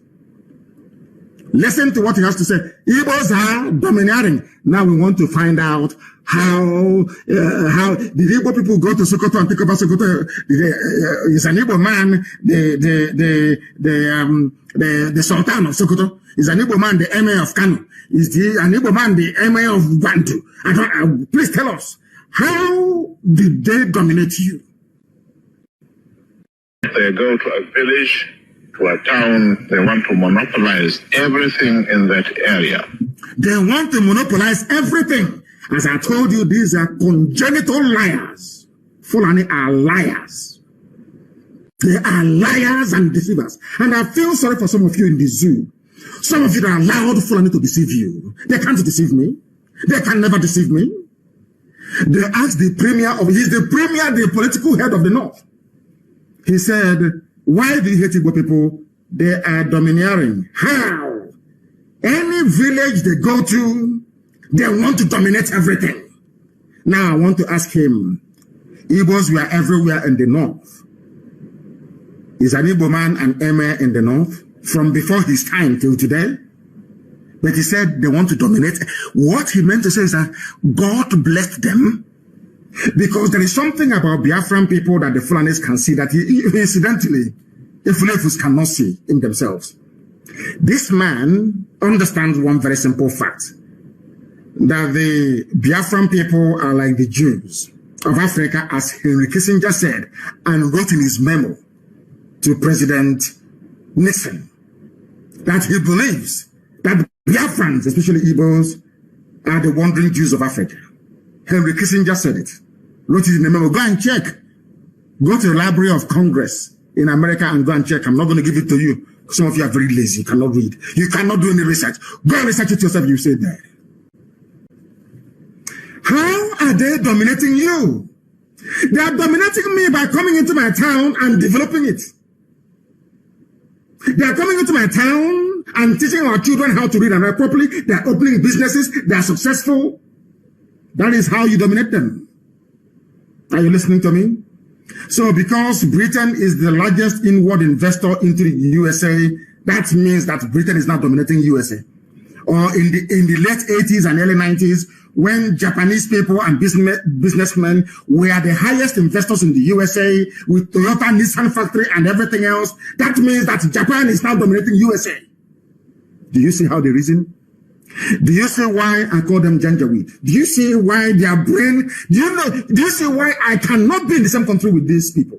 Listen to what he has to say. Igbos are domineering. Now we want to find out how did Igbo people go to Sokoto and take over Sokoto? Is an Igbo man the Sultan of Sokoto? Is an Igbo man the Emir of Kanu? Is an Igbo man the Emir of Bantu? Please tell us, how did they dominate you? They go to a village, to a town, they want to monopolize everything in that area. They want to monopolize everything. As I told you, these are congenital liars. Fulani are liars. They are liars and deceivers. And I feel sorry for some of you in the zoo. Some of you that allowed Fulani to deceive you. They can't deceive me. They can never deceive me. They asked the premier he's the premier, the political head of the North. He said, why do you hate Igbo people? They are domineering. How? Any village they go to, they want to dominate everything. Now I want to ask him, Igbos were everywhere in the North. Is an Igbo man an emir in the North? From before his time till today? But he said they want to dominate. What he meant to say is that God blessed them. Because there is something about Biafran people that the Fulanis can see that incidentally, the Fulafus cannot see in themselves. This man understands one very simple fact, that the Biafran people are like the Jews of Africa, as Henry Kissinger said and wrote in his memo to President Nixon, that he believes that Biafrans, especially Igbos, are the wandering Jews of Africa. Henry Kissinger said it, wrote it in a memo. Go and check. Go to the Library of Congress in America and go and check. I'm not going to give it to you. Some of you are very lazy. You cannot read. You cannot do any research. Go and research it yourself. You say that. How are they dominating you? They are dominating me by coming into my town and developing it. They are coming into my town and teaching our children how to read and write properly. They are opening businesses. They are successful. That is how you dominate them. Are you listening to me? So because Britain is the largest inward investor into the USA, that means that Britain is now dominating USA. Or in the late 80s and early 90s, when Japanese people and businessmen were the highest investors in the USA with Toyota, Nissan factory and everything else, that means that Japan is now dominating USA. Do you see how they reason? Do you see why I call them Janjaweed? Do you see why their brain, do you see why I cannot be in the same country with these people?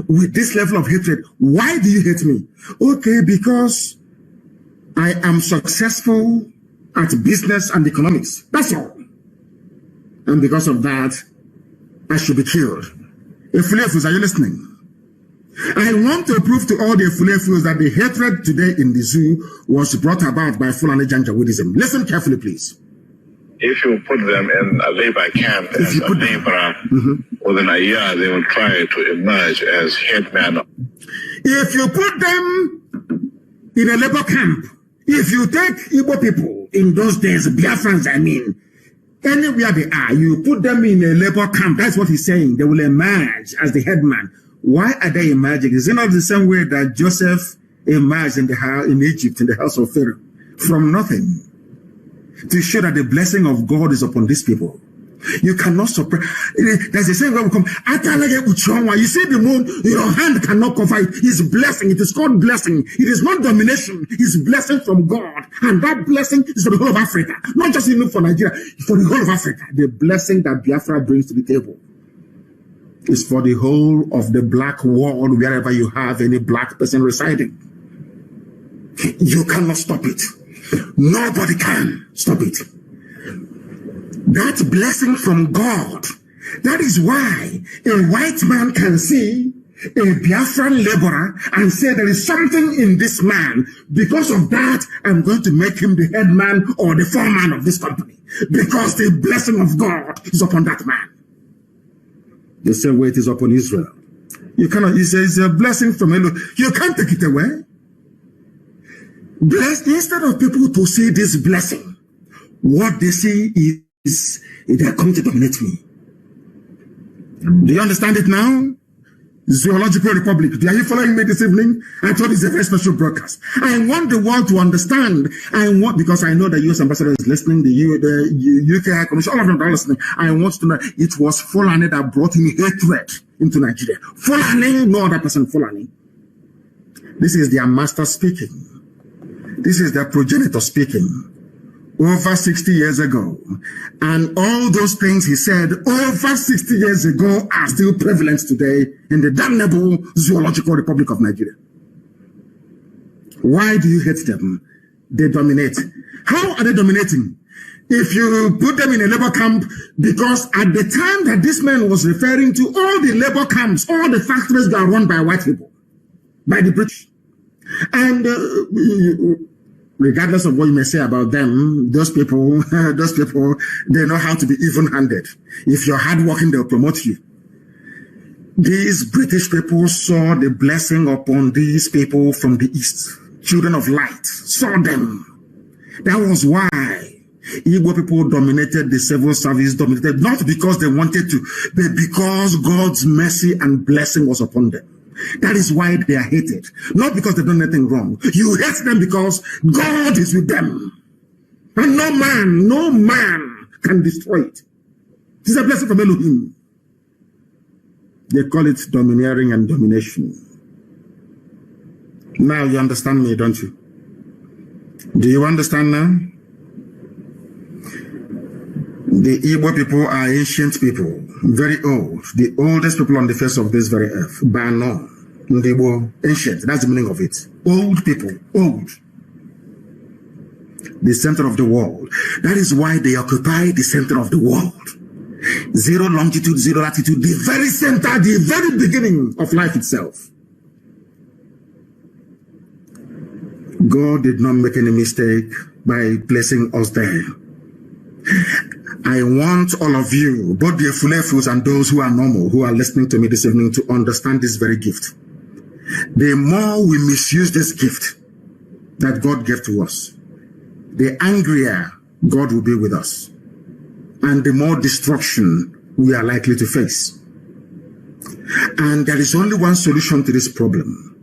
With this level of hatred. Why do you hate me? Okay, because I am successful at business and economics. That's all. And because of that, I should be killed. Efulefus, are you listening? I want to prove to all the Efulefus that the hatred today in the zoo was brought about by Fulani Janjaweedism. Listen carefully, please. If you put them in a labor camp as a laborer, within a year they will try to emerge as headman. If you put them in a labor camp, if you take Igbo people in those days, Biafrans, I mean, anywhere they are, you put them in a labor camp, that's what he's saying, they will emerge as the headman. Why are they emerging? Is it not the same way that Joseph emerged in Egypt, in the house of Pharaoh, from nothing, to show that the blessing of God is upon these people? You cannot suppress. There's a saying where we come. You see the moon, your hand cannot cover it. It's blessing. It is called blessing. It is not domination. It's blessing from God. And that blessing is for the whole of Africa. Not just even for Nigeria, for the whole of Africa. The blessing that Biafra brings to the table is for the whole of the black world, wherever you have any black person residing. You cannot stop it. Nobody can stop it. That blessing from God, that is why a white man can see a Biafran laborer and say there is something in this man. Because of that, I'm going to make him the head man or the foreman of this company. Because the blessing of God is upon that man. The same way it is upon Israel. You cannot, he says, a blessing from Elohim. You can't take it away. Blessed, instead of people to see this blessing, what they see is they are coming to dominate me. Do you understand it now? Zoological Republic. Are you following me this evening? I thought it's a very special broadcast. I want the world to understand. Because I know the US ambassador is listening, the UK High Commission, all of them are listening. I want to know it was Fulani that brought in hatred into Nigeria. Fulani, no other person, Fulani. This is their master speaking. This is their progenitor speaking. Over 60 years ago. And all those things he said over 60 years ago are still prevalent today in the damnable Zoological Republic of Nigeria. Why do you hate them? They dominate. How are they dominating? If you put them in a labor camp, because at the time that this man was referring to, all the labor camps, all the factories were run by white people, by the British. And regardless of what you may say about them, those people, they know how to be even-handed. If you're hardworking, they'll promote you. These British people saw the blessing upon these people from the East. Children of light saw them. That was why Igbo people dominated the civil service, not because they wanted to, but because God's mercy and blessing was upon them. That is why they are hated. Not because they've done anything wrong. You hate them because God is with them. And no man can destroy it. It is a blessing from Elohim. They call it domineering and domination. Now you understand me, don't you? Do you understand now? The Igbo people are ancient people, very old, the oldest people on the face of this very earth. Bano, Ndebo, ancient, that's the meaning of it. Old people, old. The center of the world. That is why they occupy the center of the world. Zero longitude, zero latitude, the very center, the very beginning of life itself. God did not make any mistake by placing us there. I want all of you, both the Fulefus and those who are normal, who are listening to me this evening, to understand this very gift. The more we misuse this gift that God gave to us, the angrier God will be with us, and the more destruction we are likely to face. And there is only one solution to this problem: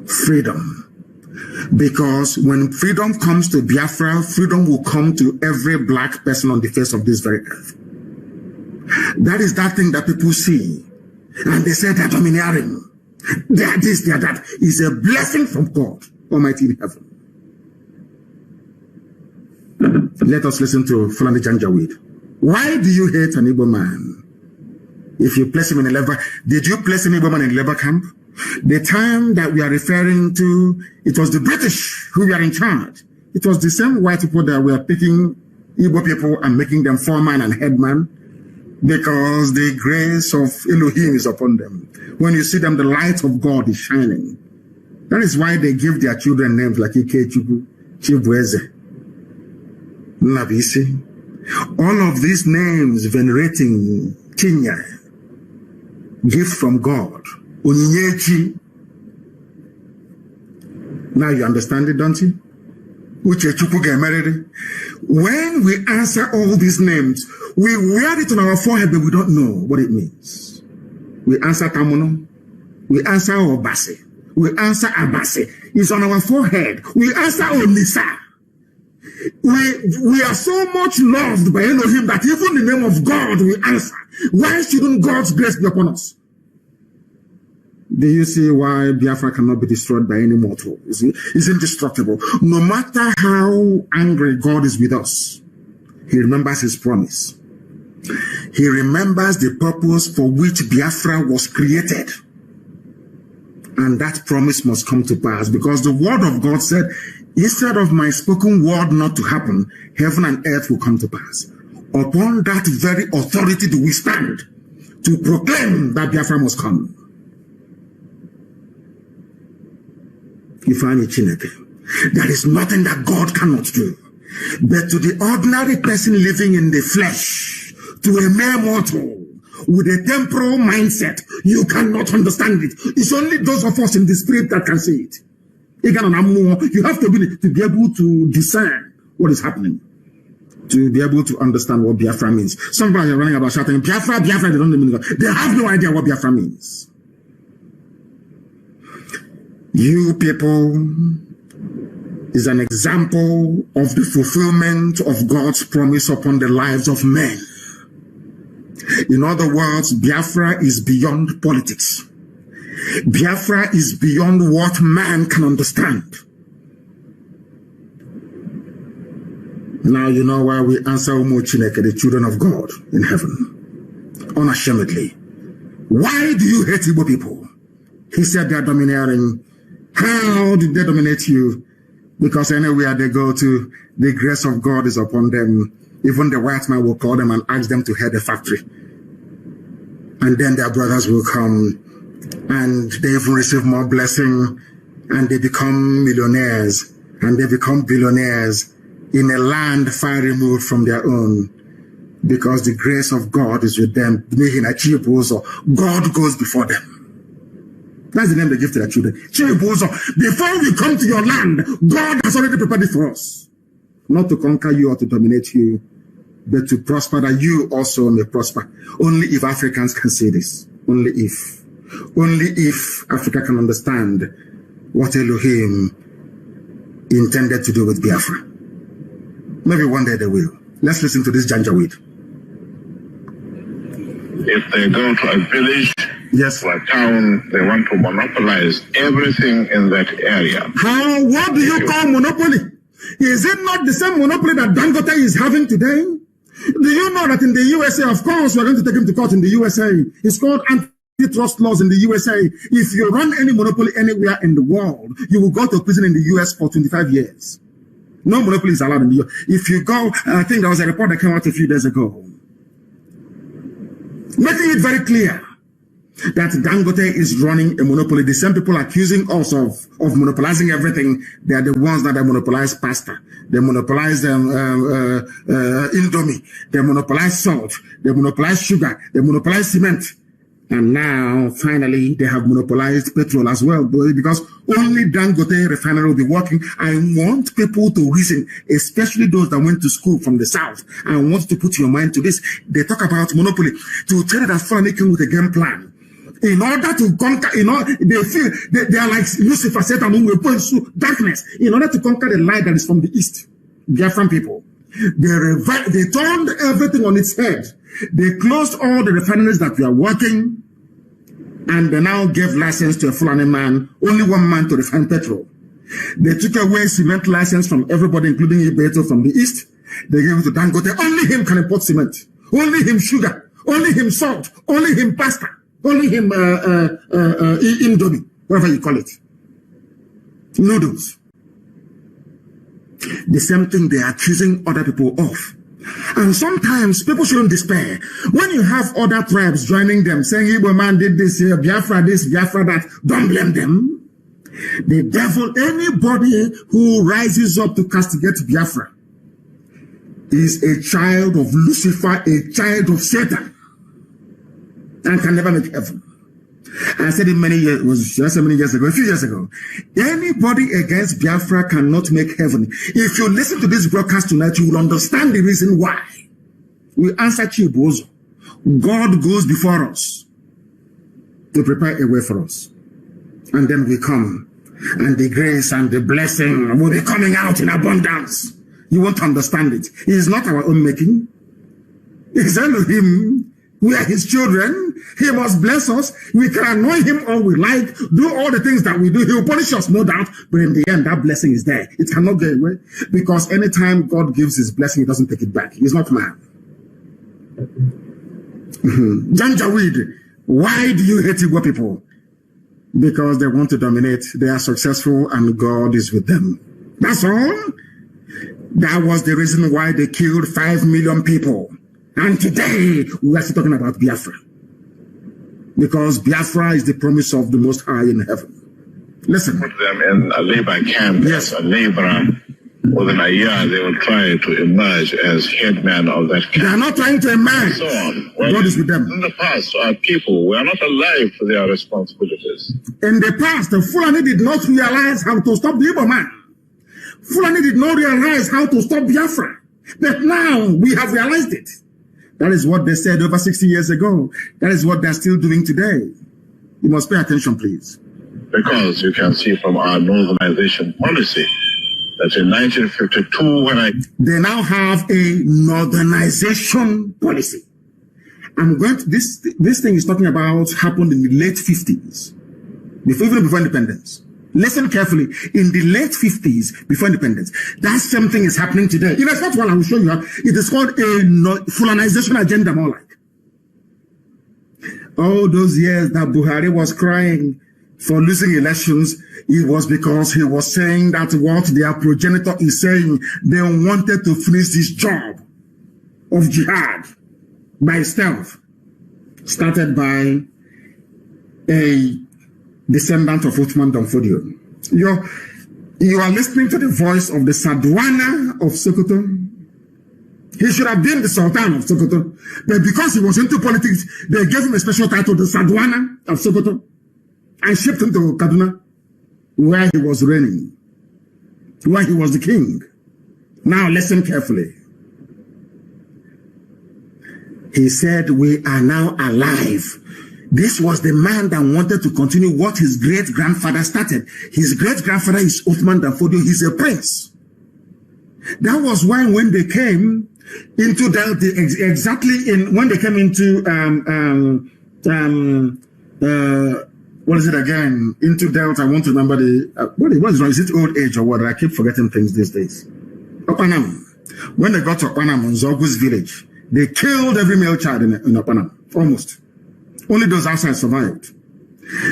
freedom. Because when freedom comes to Biafra, freedom will come to every black person on the face of this very earth. That is that thing that people see, and they say they're domineering. They are this, they are that. It's a blessing from God Almighty in heaven. Let us listen to Fulani Janjaweed. Why do you hate an Igbo man? If you place him in a labor, did you place an Igbo man in a labor camp? The time that we are referring to, it was the British who were in charge. It was the same white people that were picking Igbo people and making them foreman and headman, because the grace of Elohim is upon them. When you see them, the light of God is shining. That is why they give their children names like Ikechukwu, Chibueze, Nabisi. All of these names venerating Chinya, gift from God. Onyinyechi. Now you understand it, don't you? When we answer all these names, we wear it on our forehead, but we don't know what it means. We answer Tamuno, we answer Obase, we answer Abase. It's on our forehead. We answer Onisa. We are so much loved by Elohim that even the name of God we answer. Why shouldn't God's grace be upon us? Do you see why Biafra cannot be destroyed by any mortal? It's indestructible. No matter how angry God is with us, He remembers His promise. He remembers the purpose for which Biafra was created. And that promise must come to pass, because the word of God said, instead of my spoken word not to happen, heaven and earth will come to pass. Upon that very authority do we stand to proclaim that Biafra must come. There is nothing that God cannot do. But to the ordinary person living in the flesh, to a mere mortal with a temporal mindset, you cannot understand it. It's only those of us in the spirit that can see it. You have to be able to discern what is happening, to be able to understand what Biafra means. Some people are running about shouting, Biafra, Biafra, they don't know the meaning of it. They have no idea what Biafra means. You people is an example of the fulfillment of God's promise upon the lives of men. In other words, Biafra is beyond politics. Biafra is beyond what man can understand. Now you know why we answer Umu Chineke, the children of God in heaven, unashamedly. Why do you hate Igbo people? He said they are domineering. How did they dominate you? Because anywhere they go to, the grace of God is upon them. Even the white man will call them and ask them to head a factory. And then their brothers will come and they even receive more blessing, and they become millionaires and they become billionaires in a land far removed from their own, because the grace of God is with them. God goes before them. That's the name they give to their children. Before we come to your land, God has already prepared it for us. Not to conquer you or to dominate you, but to prosper, that you also may prosper. Only if Africans can say this. Only if. Only if Africa can understand what Elohim intended to do with Biafra. Maybe one day they will. Let's listen to this Janjaweed. If they go to a village, yes, or a town, they want to monopolize everything in that area. What do you call monopoly? Is it not the same monopoly that Dangote is having today? Do you know that in the USA, of course, we're going to take him to court in the USA. It's called antitrust laws in the USA. If you run any monopoly anywhere in the world, you will go to prison in the US for 25 years. No monopoly is allowed in the US. If you go, I think there was a report that came out a few days ago, making it very clear that Dangote is running a monopoly. The same people accusing us of monopolizing everything, they are the ones that monopolize pasta. They monopolize Indomie. They monopolize salt. They monopolize sugar. They monopolize cement. And now, finally, they have monopolized petrol as well, because only Dangote refinery will be working. I want people to reason, especially those that went to school from the South. I want to put your mind to this. They talk about monopoly to tell you that Fulani came with a game plan. In order to conquer, they feel they are like Lucifer, Satan, who will point through darkness. In order to conquer the light that is from the east, Biafran people, they turned everything on its head. They closed all the refineries that were working, and they now gave license to a Fulani man, only one man to refine petrol. They took away cement license from everybody, including Ibeto from the east. They gave it to Dangote. Only him can import cement. Only him sugar. Only him salt. Only him pasta. Only him Indomie, whatever you call it. Noodles. The same thing they are accusing other people of. And sometimes people shouldn't despair. When you have other tribes joining them, saying Igbo man did this here, Biafra this, Biafra that, don't blame them. The devil, anybody who rises up to castigate Biafra is a child of Lucifer, a child of Satan, and can never make heaven. I said it many years, it was just many years ago, a few years ago. Anybody against Biafra cannot make heaven. If you listen to this broadcast tonight, you will understand the reason why. We answer Chibozo. God goes before us to prepare a way for us. And then we come. And the grace and the blessing will be coming out in abundance. You won't understand it. It is not our own making. It's Elohim. We are his children. He must bless us. We can annoy him all we like, do all the things that we do. He will punish us, no doubt. But in the end, that blessing is there. It cannot go away. Because anytime God gives his blessing, he doesn't take it back. He's not man. Janjaweed, why do you hate Igbo people? Because they want to dominate. They are successful and God is with them. That's all. That was the reason why they killed 5 million people. And today, we are still talking about Biafra. Because Biafra is the promise of the Most High in heaven. Listen. Put them in a labor camp. Yes. As a laborer. Within a year, they will try to emerge as headman of that camp. They are not trying to emerge. So on. Well, God is with them. In the past, our people were not alive for their responsibilities. In the past, the Fulani did not realize how to stop the Igbo man. Fulani did not realize how to stop Biafra. But now, we have realized it. That is what they said over 60 years ago. That is what they're still doing today. You must pay attention, please. Because you can see from our northernization policy that in 1952, they now have a northernization policy. I'm going to, this thing is talking about happened in the late 50s, even before independence. Listen carefully. In the late 50s, before independence, that same thing is happening today. In a short while, I will show you how. It is called a Fulanization agenda, more like. All those years that Buhari was crying for losing elections, it was because he was saying that what their progenitor is saying, they wanted to finish this job of jihad by stealth, started by a descendant of Uthman Danfodio. You are listening to the voice of the Saduana of Sokoto. He should have been the Sultan of Sokoto, but because he was into politics, they gave him a special title, the Saduana of Sokoto, and shipped him to Kaduna, where he was reigning, where he was the king. Now listen carefully. He said, we are now alive. This was the man that wanted to continue what his great-grandfather started. His great-grandfather is Uthman Danfodio. He's a prince. That was why when they came into Delta, when they came into, what is it again? Into Delta, I want to remember what is wrong? Is it old age or what? I keep forgetting things these days. Opanam. When they got to Opanam, Nzeogwu's village, they killed every male child in Opanam. Almost. Only those outside survived.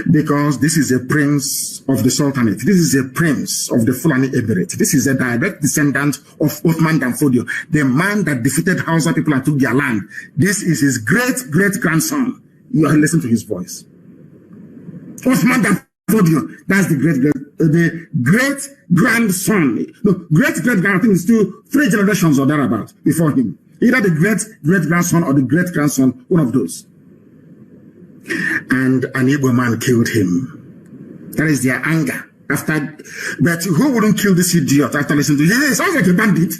Because this is a prince of the Sultanate. This is a prince of the Fulani Emirate. This is a direct descendant of Othman Danfodio, the man that defeated Hausa people and took their land. This is his great-great-grandson. You are listening to his voice. Othman Danfodio, that's the great-grandson. No, great-great-grand, I think it's 3 generations or thereabout before him. Either the great-great-grandson or the great-grandson, one of those. And an Igbo man killed him. That is their anger. But who wouldn't kill this idiot after listening to him? He sounds like a bandit.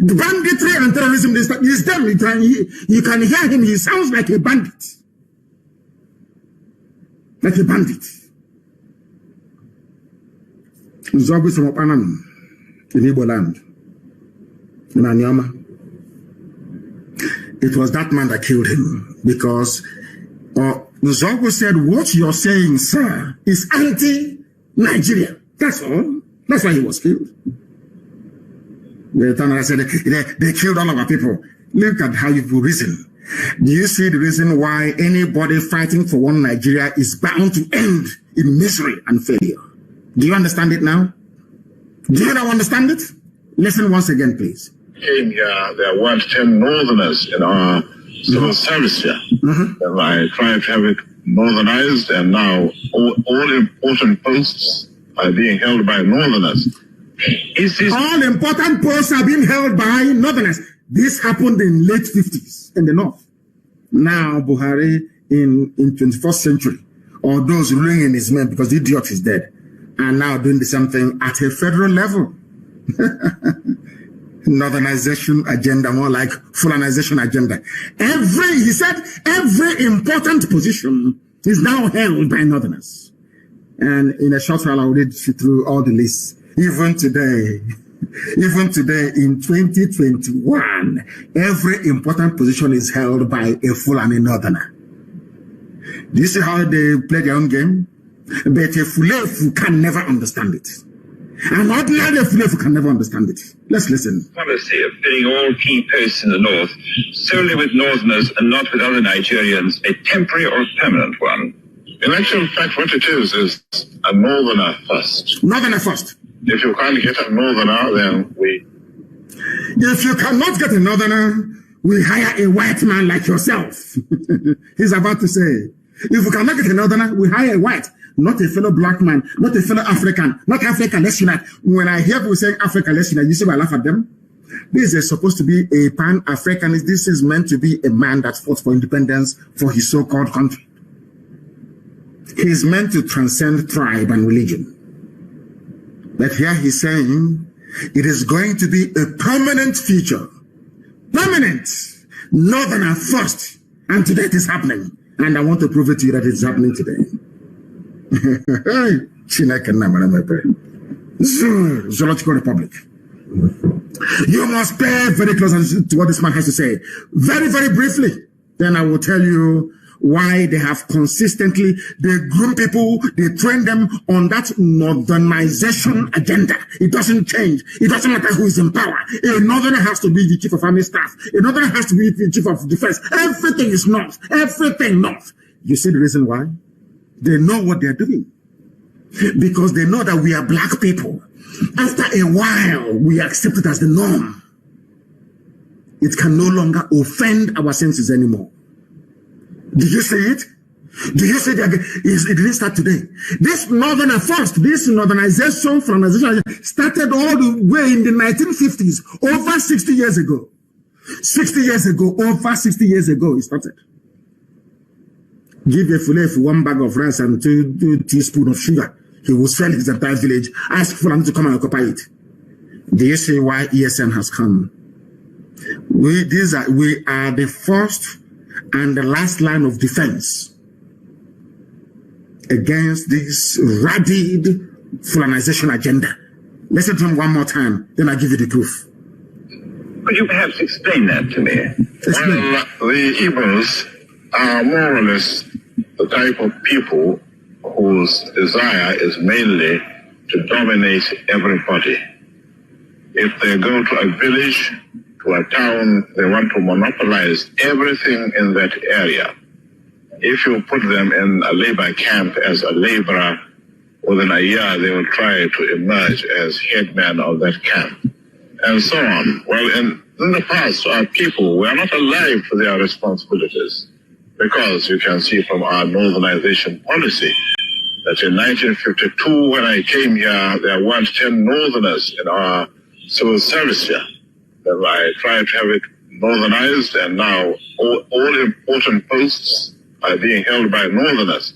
The banditry and terrorism is them. You can hear him. He sounds like a bandit. Like a bandit. Nzeogwu from Opanam in Igbo land. In Anyama. It was that man that killed him because Nzeogwu said, what you're saying, sir, is anti-Nigeria. That's all. That's why he was killed. The time I said, they killed all of our people. Look at how you've reasoned. Do you see the reason why anybody fighting for one Nigeria is bound to end in misery and failure? Do you understand it now? Do you now understand it? Listen once again, please. Came here, there weren't 10 northerners in our civil service here. And I tried to have it northernized, and now all important posts are being held by northerners. All important posts are being held by northerners. This happened in late 50s in the north. Now Buhari in 21st century, or those ruling in his name because the idiot is dead, are now doing the same thing at a federal level. Northernization agenda, more like Fulanization agenda. He said every important position is now held by northerners. And in a short while, I'll read through all the lists. Even today in 2021, every important position is held by a Fulani northerner. Do you see how they play their own game? But a Fulefu can never understand it. And ordinary Fulefu can never understand it. Let's listen. Policy of filling all key posts in the north solely with northerners and not with other Nigerians, a temporary or permanent one. In actual fact, what it is a northerner first. Northerner first. If you can't get a northerner, then If you cannot get a northerner, we hire a white man like yourself. He's about to say, if we cannot get a northerner, we hire a white. Not a fellow black man, not a fellow African, not African, let's unite. When I hear people saying Africa, let's unite, you see why I laugh at them? This is supposed to be a pan-Africanist. This is meant to be a man that fought for independence for his so-called country. He is meant to transcend tribe and religion. But here he's saying it is going to be a permanent feature. Permanent. Northerner first. And today it is happening. And I want to prove it to you that it's happening today. Zoological Republic. You must pay very close attention to what this man has to say. Very, very briefly. Then I will tell you why they have consistently, they groom people, they train them on that northernization agenda. It doesn't change. It doesn't matter who is in power. A northerner has to be the chief of army staff. A northerner has to be the chief of defense. Everything is north. Everything north. You see the reason why? They know what they're doing. Because they know that we are black people. After a while, we accept it as the norm. It can no longer offend our senses anymore. Did you see it? Do you see that? It didn't start today. This northerner first, this northernization, started all the way in the 1950s, over 60 years ago. 60 years ago, over 60 years ago, it started. Give a Fulani one bag of rice and two teaspoons of sugar. He will sell his entire village. Ask Fulani to come and occupy it. Do you see why ESN has come? We are the first and the last line of defense against this rabid Fulanization agenda. Listen to him one more time, then I'll give you the proof. Could you perhaps explain that to me? Well, the Igbos are more or less the type of people whose desire is mainly to dominate everybody. If they go to a village, to a town, they want to monopolize everything in that area. If you put them in a labor camp as a laborer, within a year they will try to emerge as headman of that camp, and so on. Well, in the past, our people were not alive to their responsibilities, because you can see from our northernization policy that in 1952, when I came here, there weren't 10 northerners in our civil service here. Then I tried to have it northernized, and now all important posts are being held by northerners.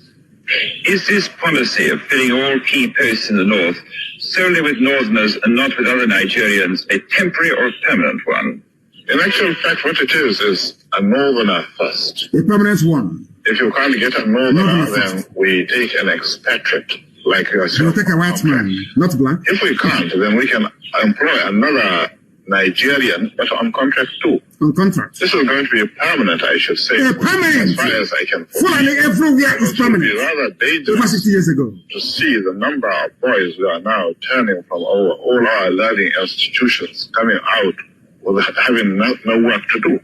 Is this policy of filling all key posts in the north solely with northerners and not with other Nigerians a temporary or permanent one? In actual fact, what it is a northerner first. A permanent one. If you can't get a northerner, then we take an expatriate like yourself. You take a white man, not black. If we can't, then we can employ another Nigerian, but on contract too. On contract. This is going to be permanent, I should say. Permanent. As far as I can. Fulani everywhere is permanent. It would be rather dangerous over 60 years ago to see the number of boys who are now turning from all our learning institutions coming out with having no work to do.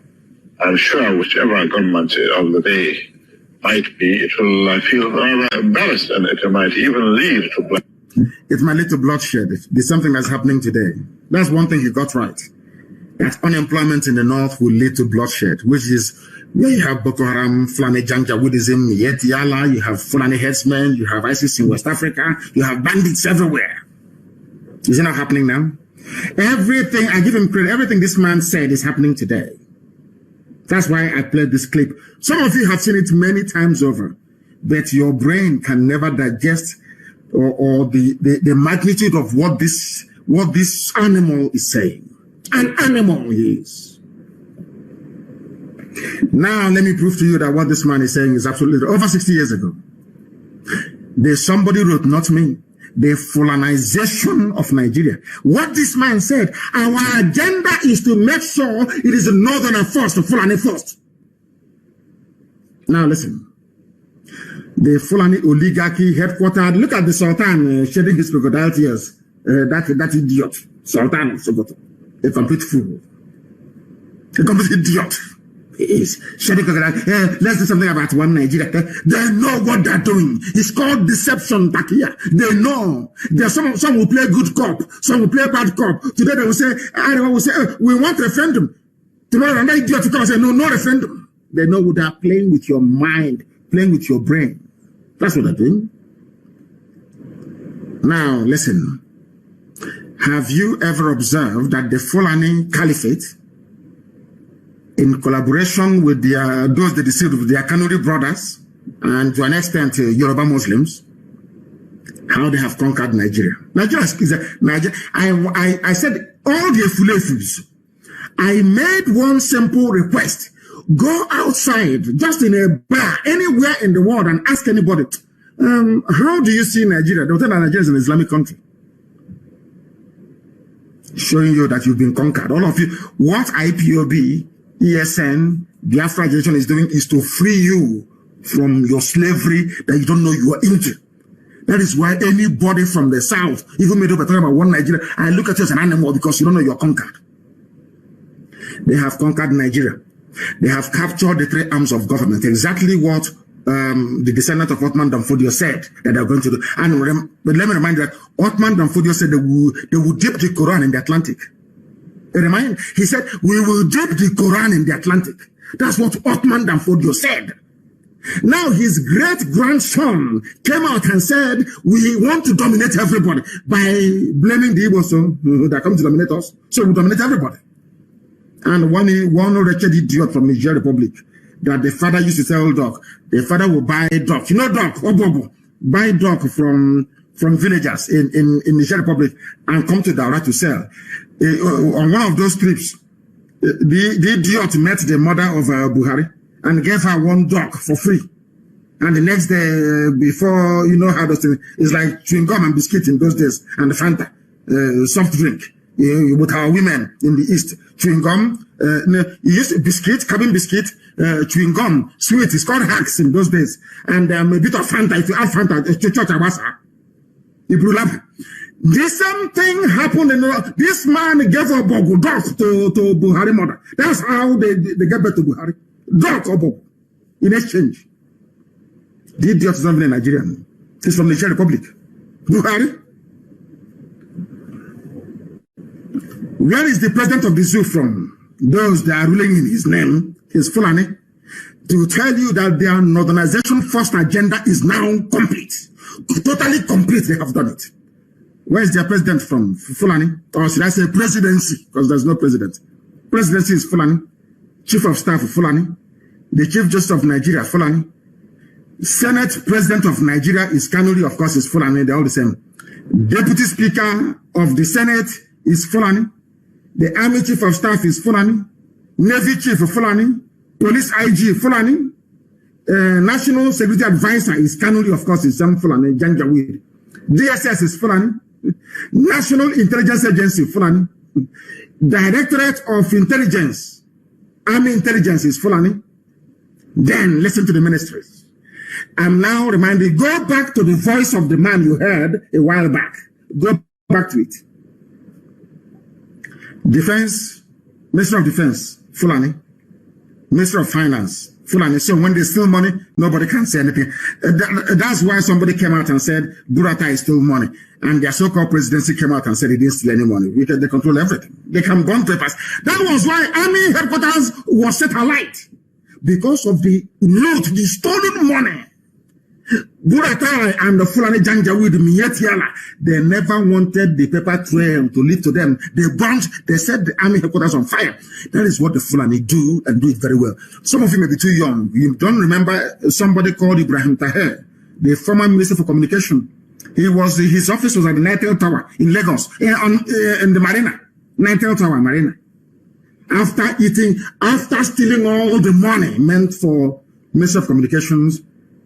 I'm sure whichever government of the day might be, it will feel rather embarrassed, and it might even lead to bloodshed. It might lead to bloodshed. There's something that's happening today. That's one thing you got right. That unemployment in the north will lead to bloodshed, which is where you have Boko Haram, Fulani Janjaweedism, Yetiala, you have Fulani headsmen, you have ISIS in West Africa, you have bandits everywhere. Is it not happening now? Everything, I give him credit, everything this man said is happening today. That's why I played this clip. Some of you have seen it many times over, but your brain can never digest or the magnitude of what this animal is saying. An animal he is. Now let me prove to you that what this man is saying is absolutely over 60 years ago. Somebody wrote, not me, the Fulanization of Nigeria. What this man said, our agenda is to make sure it is the northerner first, the Fulani first. Now listen. The Fulani oligarchy headquartered, look at the Sultan shedding his crocodile tears. That idiot, Sultan of Sokoto. A complete fool. A complete idiot. He is shedding crocodile. Let's do something about one Nigeria. They know what they're doing. It's called deception, Takia. They know. There's some will play good cop, some will play bad cop. Today they will say, we want referendum. Tomorrow another idiot will come and say, no referendum. They know they are playing with your mind, playing with your brain. That's what they're doing. Now, listen. Have you ever observed that the Fulani Caliphate, in collaboration with those they deceived with their Kanuri brothers, and to an extent Yoruba Muslims, how they have conquered Nigeria? Nigeria is I said all the Fulefus. I made one simple request. Go outside, just in a bar, anywhere in the world, and ask anybody, how do you see Nigeria? They'll tell that Nigeria is an Islamic country. Showing you that you've been conquered. All of you, what IPOB, ESN, Biafra generation is doing is to free you from your slavery that you don't know you are into. That is why anybody from the south, even made up a talk about one Nigeria, I look at you as an animal because you don't know you're conquered. They have conquered Nigeria. They have captured the three arms of government. Exactly what the descendant of Ottoman Danfodio said that they're going to do. But let me remind you that Ottoman Danfodio said they would dip the Quran in the Atlantic. He said, we will dip the Quran in the Atlantic. That's what Ottoman Danfodio said. Now his great-grandson came out and said, we want to dominate everybody by blaming the Igbos that come to dominate us. So we dominate everybody. And one wretched idiot from Nigeria Republic, that the father used to sell dog. The father will buy dog. You know dog, Obobo. Buy dog from villagers in Nigeria Republic and come to Daura to sell. On one of those trips, the idiot met the mother of Buhari and gave her one dog for free. And the next day, before you know how those things, it's like chewing gum and biscuit in those days, and the Fanta, soft drink. With our women in the East, chewing gum, you used biscuit, cabin biscuit, chewing gum, sweet, it's called hacks in those days. And a bit of Fanta, if you have Fanta, church abasa. The same thing happened in this man gave a Bogu dot to Buhari mother. That's how they gave birth to Buhari. Dot or Bogu in exchange. The idiot is not even a Nigerian. He's from the Nigeria Republic. Buhari. Where is the president of the zoo from? Those that are ruling in his name, his Fulani, to tell you that their modernization first agenda is now complete. Totally complete, they have done it. Where is their president from? Fulani? Or should I say presidency? Because there's no president. Presidency is Fulani. Chief of Staff of Fulani. The Chief Justice of Nigeria, Fulani. Senate President of Nigeria is Kanuri, of course, is Fulani. They're all the same. Deputy Speaker of the Senate is Fulani. The Army Chief of Staff is Fulani. Navy Chief of Fulani. Police IG Fulani. National Security Advisor is Kanuri, of course, is some Fulani. Janjaweed. DSS is Fulani. National Intelligence Agency, Fulani. Directorate of Intelligence, Army Intelligence is Fulani. Then listen to the ministries. I'm now reminding, go back to the voice of the man you heard a while back. Go back to it. Defense, Minister of Defense, Fulani. Minister of Finance, Fulani. So when they steal money, nobody can say anything. That's why somebody came out and said, Burata is still money. And their so-called presidency came out and said they didn't steal any money. Because they control everything. They can burn papers. That was why Army headquarters was set alight. Because of the loot, the stolen money. Burata and the Fulani Janjaweed Miyetiala, they never wanted the paper trail to lead to them. They burnt, they set the army headquarters on fire. That is what the Fulani do, and do it very well. Some of you may be too young. You don't remember somebody called Ibrahim Taher, the former Minister for Communication. His office was at the Nightingale Tower in Lagos, in the Marina. Nightingale Tower, Marina. After stealing all the money meant for Minister of Communications,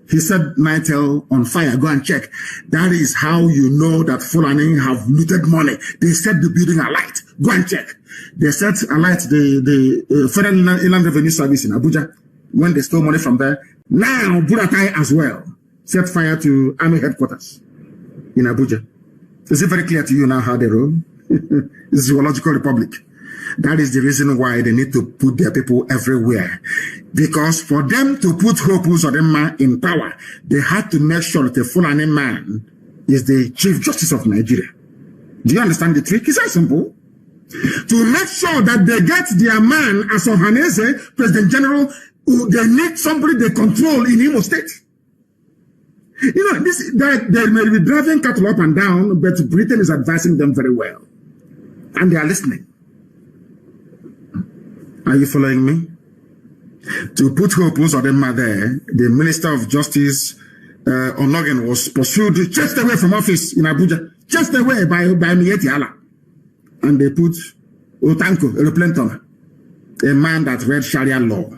he set Nightingale on fire. Go and check. That is how you know that Fulani have looted money. They set the building alight. Go and check. They set alight the Federal Inland Revenue Service in Abuja when they stole money from there. Now, Buratai as well set fire to Army headquarters in Abuja. Is it very clear to you now how they roll? It's a zoological republic. That is the reason why they need to put their people everywhere. Because for them to put Hope Uzodinma in power, they had to make sure that the Fulani man is the Chief Justice of Nigeria. Do you understand the trick? It's very simple. To make sure that they get their man as Ohaneze, President General, they need somebody they control in Imo State. You know, they may be driving cattle up and down, but Britain is advising them very well. And they are listening. Are you following me? To put Hope Uzodinma there, the Minister of Justice, Onogen, was pursued, chased away from office in Abuja, chased away by Mieti Allah. And they put Otanko, a replanter, a man that read Sharia law,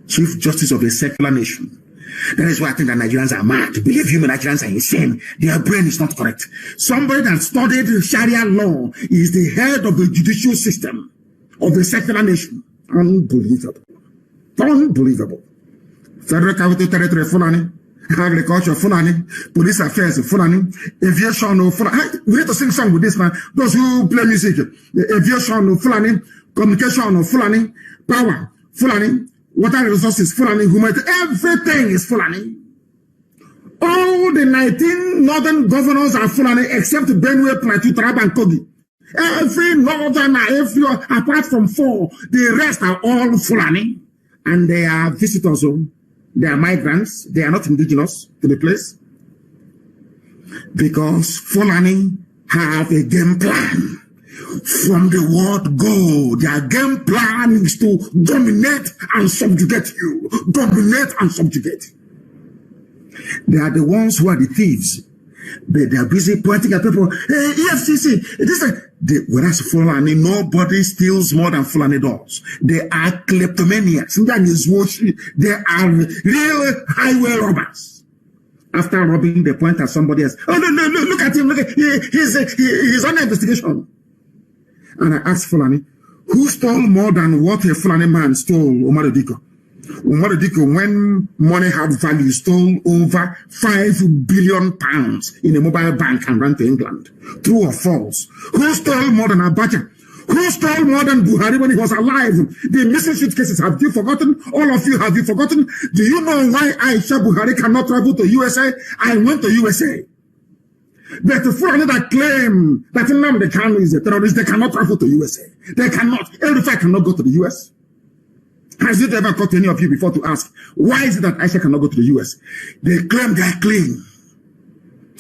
Chief Justice of a secular nation. That is why I think that Nigerians are mad. Believe you me, Nigerians are insane. Their brain is not correct. Somebody that studied Sharia law is the head of the judicial system of a secular nation. Unbelievable. Unbelievable. Federal Capital Territory, Fulani. Agriculture, Fulani. Police Affairs, Fulani. Aviation, Fulani. We need to sing song with this, man. Those who play music. Aviation, Fulani. Communication, Fulani. Power, Fulani. Water resources, Fulani. Humanity. Everything is Fulani. All the 19 northern governors are Fulani except Benue, Plateau, Taraba, and Kogi. Every northerner, apart from 4, the rest are all Fulani. And they are visitors. They are migrants. They are not indigenous to the place. Because Fulani have a game plan. From the word go, their game plan is to dominate and subjugate you. Dominate and subjugate. They are the ones who are the thieves. They are busy pointing at people. Hey, EFCC. Whereas Fulani, nobody steals more than Fulani does. They are kleptomaniacs. They are real highway robbers. After robbing, they point at somebody else. Oh, no, look at him. Look at he's on investigation. And I asked Fulani, who stole more than what a Fulani man stole, Omar Diko? When money had value, stole over £5 billion in a mobile bank and ran to England. True or false? Who stole more than Abacha? Who stole more than Buhari when he was alive? The missing suitcases, have you forgotten? All of you, have you forgotten? Do you know why Aisha Buhari cannot travel to USA? I went to USA. But the Fulani that claim that Nnamdi Kanu is a terrorist, they cannot travel to USA. They cannot. Every cannot go to the US. Has it ever occurred to any of you before to ask, why is it that Aisha cannot go to the US? They claim they are clean.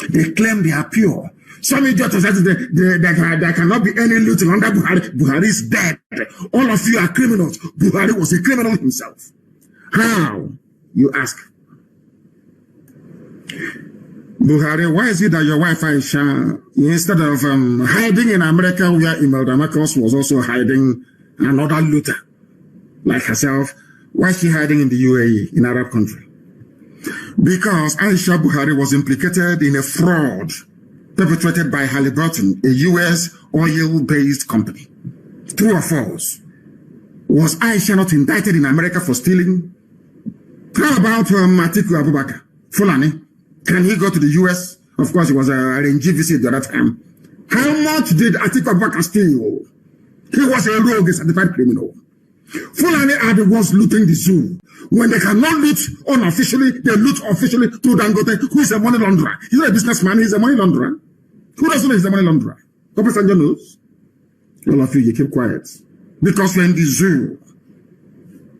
They claim they are pure. Some idiots said there cannot be any looting under Buhari. Buhari is dead. All of you are criminals. Buhari was a criminal himself. How? You ask. Buhari, why is it that your wife Aisha, instead of hiding in America where Imelda Marcos was also hiding another looter like herself, why is she hiding in the UAE, in Arab country? Because Aisha Buhari was implicated in a fraud perpetrated by Halliburton, a U.S. oil-based company. True or false? Was Aisha not indicted in America for stealing? How about Atiku Abubakar, Fulani? Can he go to the U.S.? Of course, he was arranged visit the other time. How much did Atiku Abubakar steal? He was a rogue, a certified criminal. Fulani are the ones looting the zoo. When they cannot loot unofficially, they loot officially through Dangote, who is a money launderer. He's not a businessman, he's a money launderer. Who doesn't know he's a money launderer? Corporate Sanjo knows. All of you keep quiet. Because you're in the zoo.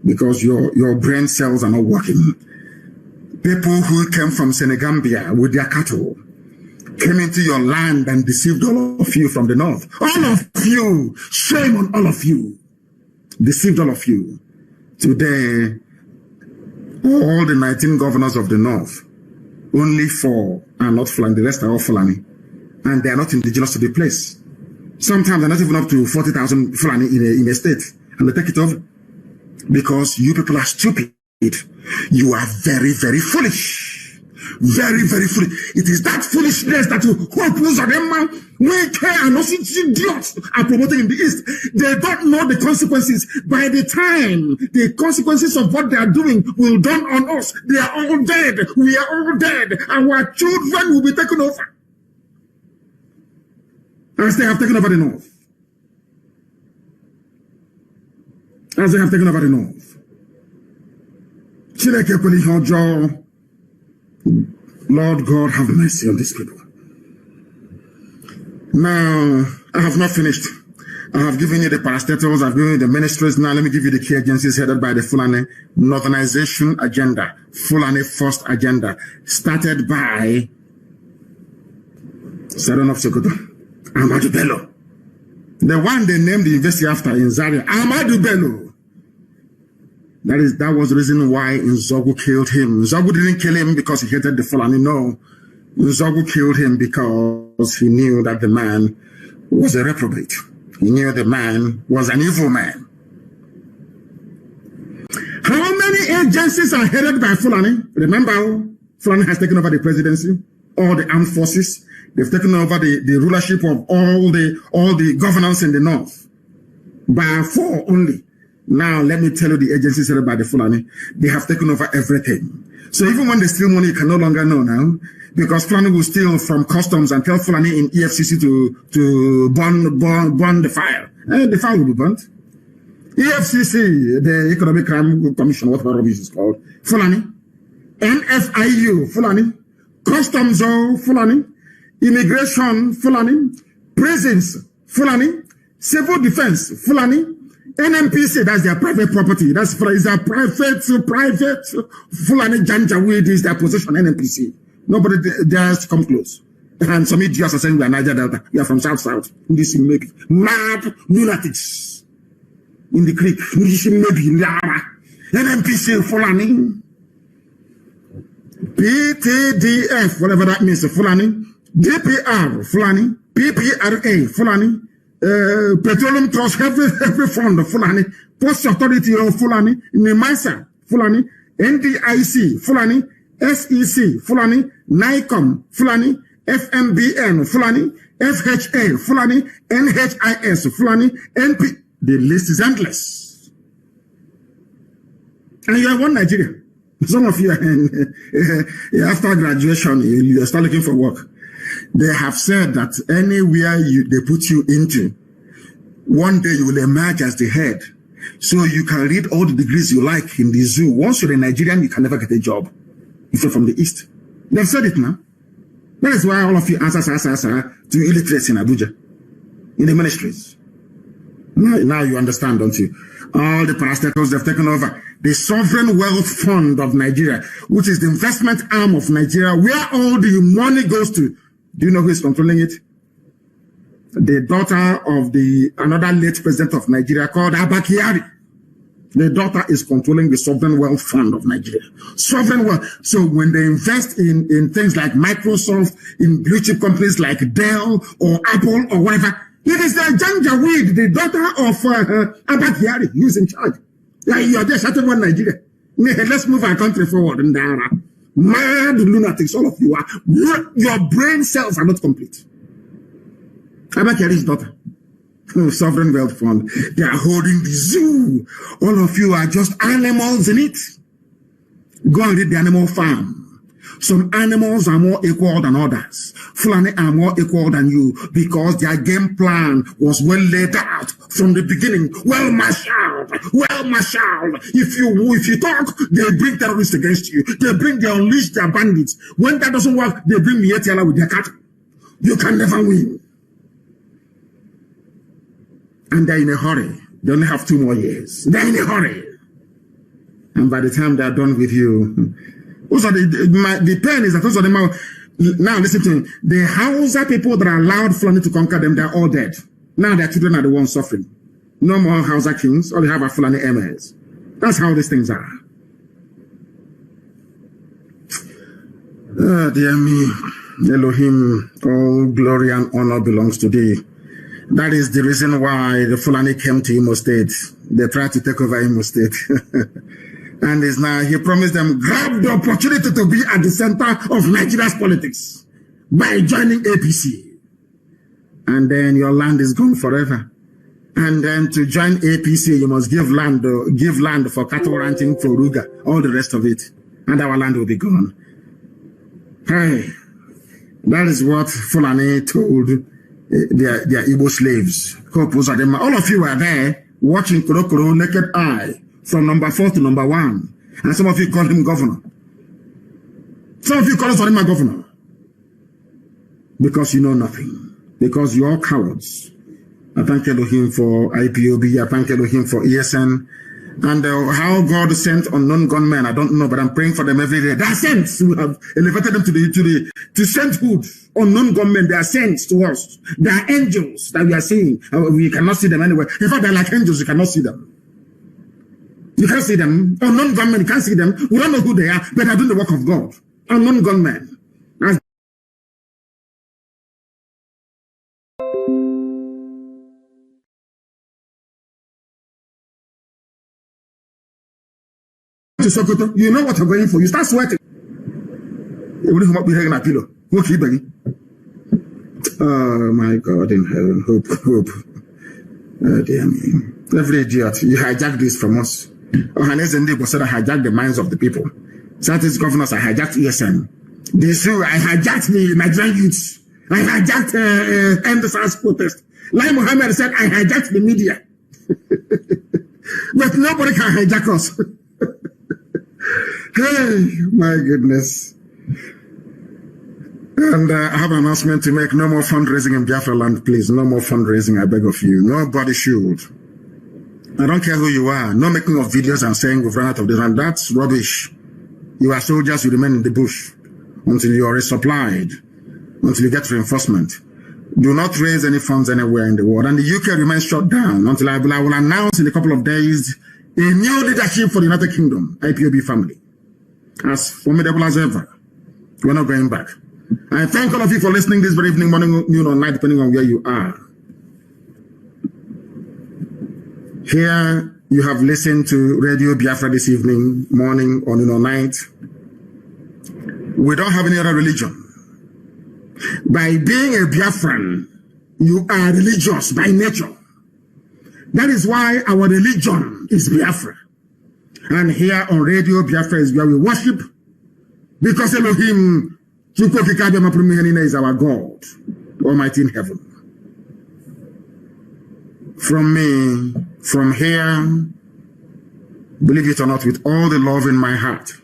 Because your brain cells are not working. People who came from Senegambia with their cattle came into your land and deceived all of you from the north. All of you! Shame on all of you! Deceived all of you. Today, all the 19 governors of the north, only 4 are not Fulani, the rest are all Fulani. And they are not indigenous to the place. Sometimes they're not even up to 40,000 Fulani in a state. And they take it over. Because you people are stupid. You are very, very foolish. Very, very foolish. It is that foolishness that you oppose them, we care and also idiots are promoting in the East. They don't know the consequences. By the time the consequences of what they are doing will dawn on us, they are all dead. We are all dead. Our children will be taken over. As they have taken over the North. As they have taken over the North. Lord God, have mercy on these people. Now, I have not finished. I have given you the parastatals, I've given you the ministries. Now, let me give you the key agencies headed by the Fulani Northernization Agenda, Fulani First Agenda, started by Saduana of Sokoto, Amadu Bello. The one they named the university after in Zaria, Amadu Bello. That was the reason why Nzeogwu killed him. Nzeogwu didn't kill him because he hated the Fulani. No. Nzeogwu killed him because he knew that the man was a reprobate. He knew the man was an evil man. How many agencies are headed by Fulani? Remember, Fulani has taken over the presidency, all the armed forces. They've taken over the rulership of all the governance in the north. By 4 only. Now, let me tell you the agencies headed by the Fulani, they have taken over everything. So even when they steal money, you can no longer know now, because Fulani will steal from customs and tell Fulani in EFCC to burn the fire. The fire will be burnt. EFCC, the Economic Crime Commission, whatever rubbish is called, Fulani. NFIU, Fulani. Customs, Fulani. Immigration, Fulani. Prisons, Fulani. Civil Defense, Fulani. NMPC, that's their private property. That's their private Fulani Janjaweed is their possession, NMPC. Nobody dares to come close. And some idiots are saying we are Niger Delta. We are from South. This make mad lunatics in the creek. NMPC, Fulani. PTDF, whatever that means, Fulani. DPR, Fulani. PPRA, Fulani. Petroleum Trust, every fund of Fulani, Post Authority of Fulani, NIMASA, Fulani, NDIC, Fulani, SEC, Fulani, NICOM, Fulani, FMBN, Fulani, FHA, Fulani, NHIS, Fulani, NP. The list is endless. And you are one Nigeria. Some of you are after graduation, you start looking for work. They have said that anywhere they put you into, one day you will emerge as the head. So you can read all the degrees you like in the zoo. Once you're a Nigerian, you can never get a job if you're from the East. They've said it now. That is why all of you answer to illiterates in Abuja, in the ministries. Now you understand, don't you? All the parastatals they've taken over. The Sovereign Wealth Fund of Nigeria, which is the investment arm of Nigeria, where all the money goes to. Do you know who is controlling it? The daughter of another late president of Nigeria called Aburi-Acord. The daughter is controlling the Sovereign Wealth Fund of Nigeria. Sovereign wealth. So when they invest in things like Microsoft, in blue chip companies like Dell or Apple or whatever, it is the Janjaweed, the daughter of Aburi-Acord, who's in charge. Like you are there shouting about Nigeria. Let's move our country forward. Mad lunatics, all of you are. Your brain cells are not complete. Aburi-Acord's daughter. Sovereign Wealth Fund. They are holding the zoo. All of you are just animals in it. Go and read the Animal Farm. Some animals are more equal than others. Fulani are more equal than you because their game plan was well laid out from the beginning. Well marshaled. Well marshaled. If you talk, they bring terrorists against you. They unleash their bandits. When that doesn't work, they bring Mietiala with their cattle. You can never win. And they're in a hurry. They only have 2 more years. They're in a hurry. And by the time they're done with you, also the pain is that those are the now listen to me. The Hausa people that allowed Fulani to conquer them, they're all dead. Now their children are the ones suffering. No more Hausa kings. All they have are Fulani emirs. That's how these things are. Oh, dear me. Elohim, all glory and honor belongs to thee. That is the reason why the Fulani came to Imo State. They tried to take over Imo State. And is now, he promised them, grab the opportunity to be at the center of Nigeria's politics by joining APC. And then your land is gone forever. And then to join APC, you must give land for cattle ranching, for Ruga, all the rest of it. And our land will be gone. Hey, that is what Fulani told their Igbo slaves. All of you were there watching Korokoro naked eye from number 4 to number 1. And some of you called him governor. Some of you call him a governor. Because you know nothing. Because you are cowards. I thank Elohim for IPOB. I thank Elohim for ESN. And how God sent unknown gunmen, I don't know, but I'm praying for them every day. They are saints. We have elevated them to sainthood. Unknown gunmen, they are saints to us. They are angels that we are seeing. We cannot see them anywhere. In fact, they're like angels. You cannot see them. You can't see them. Unknown gunmen, you can't see them. We don't know who they are, but they're doing the work of God. Unknown gunmen. To Sokoto, you know what you're going for. You start sweating. You wouldn't come up with a pillow. Oh my God in heaven, hope. Oh dear me. Every idiot, you hijack this from us. Ohanes and Igbo said I hijacked the minds of the people. Southeast governors, I hijacked ESN. The zoo, I hijacked the Nigerian youths. I hijacked End SARS protest. Lai Mohammed said I hijacked the media. But nobody can hijack us. Hey, my goodness. And I have an announcement to make. No more fundraising in Biafra land, please. No more fundraising, I beg of you. Nobody should. I don't care who you are. No making of videos and saying we've run out of the land. That's rubbish. You are soldiers, you remain in the bush until you are resupplied, until you get reinforcement. Do not raise any funds anywhere in the world. And the UK remains shut down until I will announce in a couple of days a new leadership for the United Kingdom, IPOB family. As formidable as ever. We're not going back. I thank all of you for listening this very evening, morning, noon, or night, depending on where you are. Here, you have listened to Radio Biafra this evening, morning, or noon, or night. We don't have any other religion. By being a Biafran, you are religious by nature. That is why our religion is Biafra. And here on Radio Biafra is where we worship, because Elohim is our God, Almighty in heaven. From me, from here, believe it or not, with all the love in my heart.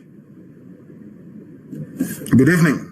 Good evening.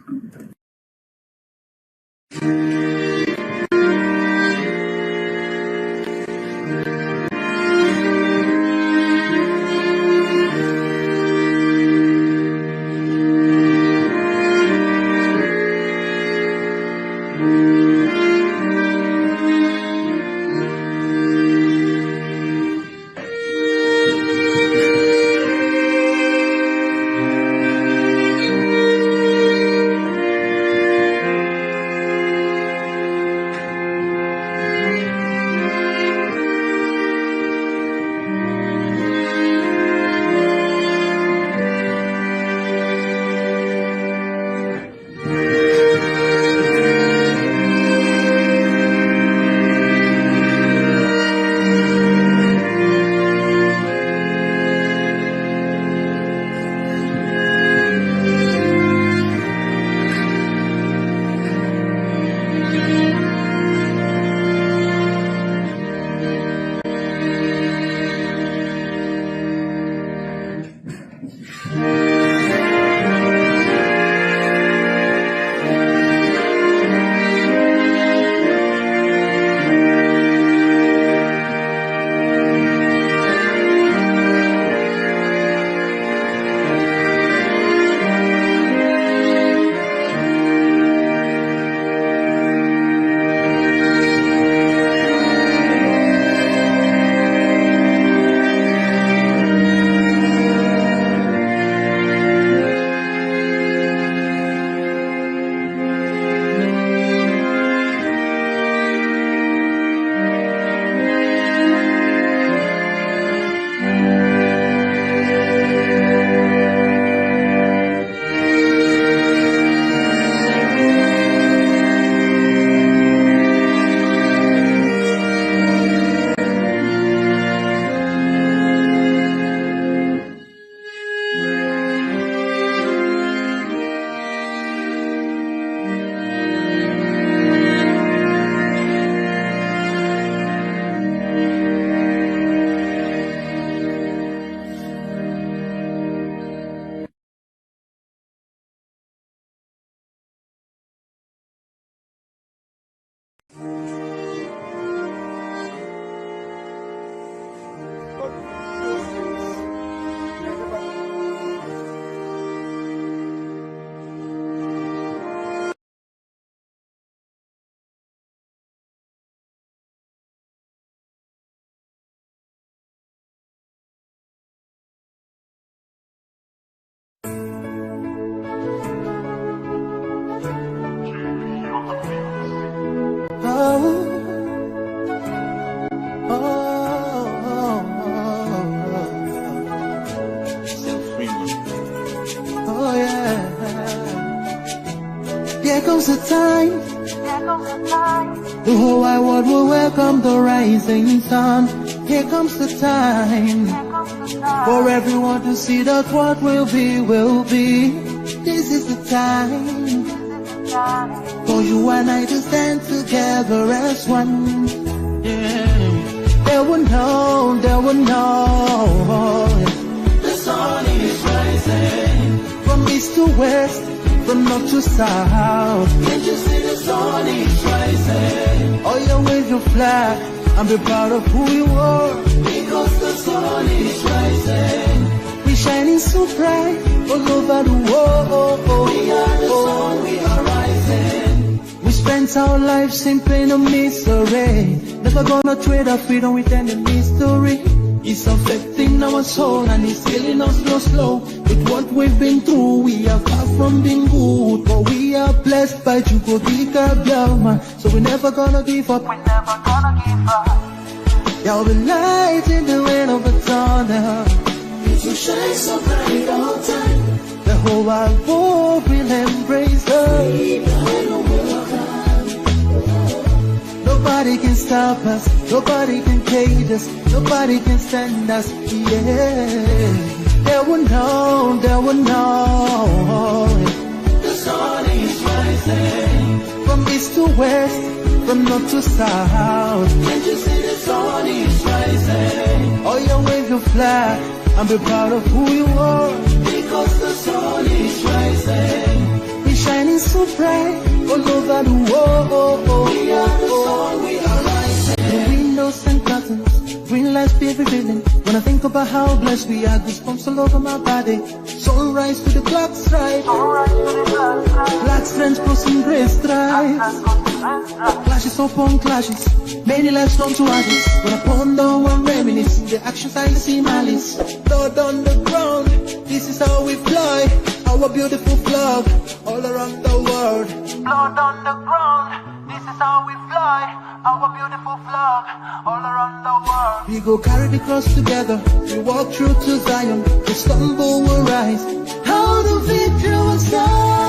comes the time, the whole wide world will welcome the rising sun. Here comes the time, for everyone to see that what will be, will be. This is the time, for you and I to stand together as one. They will know, they will know. The sun is rising, from east to west, from north to south. Can't you see the sun is rising? Oh, you wave your flag and be proud of who you are, because the sun is rising. We're shining so bright all over the world. We are the sun, we are rising. We spent our lives in pain and misery, never gonna trade our freedom with any mystery. It's affecting our soul and it's killing us slow. With what we've been through, we are far from being good, but we are blessed by Chukwuemeka Biafra. So we're never gonna give up. We're never gonna give up. There'll be light in the end of the tunnel. It will shine so bright all the time. The whole wide world will embrace us. Nobody can stop us, nobody can cage us, nobody can stand us, yeah. they will know, they will know. The sun is rising from east to west, from north to south. Can't you see the sun is rising? Oh, you wave your flag and be proud of who you are. Because the sun is rising. It's shining so bright all over the world. We are the sun, we are rising. The windows and curtains, green lights be revealing. When I think about how blessed we are, goosebumps all over my body. Sunrise to the clock strike, black strands crossing gray stripes. Clashes upon clashes, many lives come to ashes. When I ponder and reminisce, the actions I see malice. Blood on the ground, this is how we fly. Our beautiful flag, all around the world. Blood on the ground, this is how we fly. Our beautiful flag, all around the world. We go carry the cross together. We walk through to Zion. We stumble, we'll rise. How the victory will start.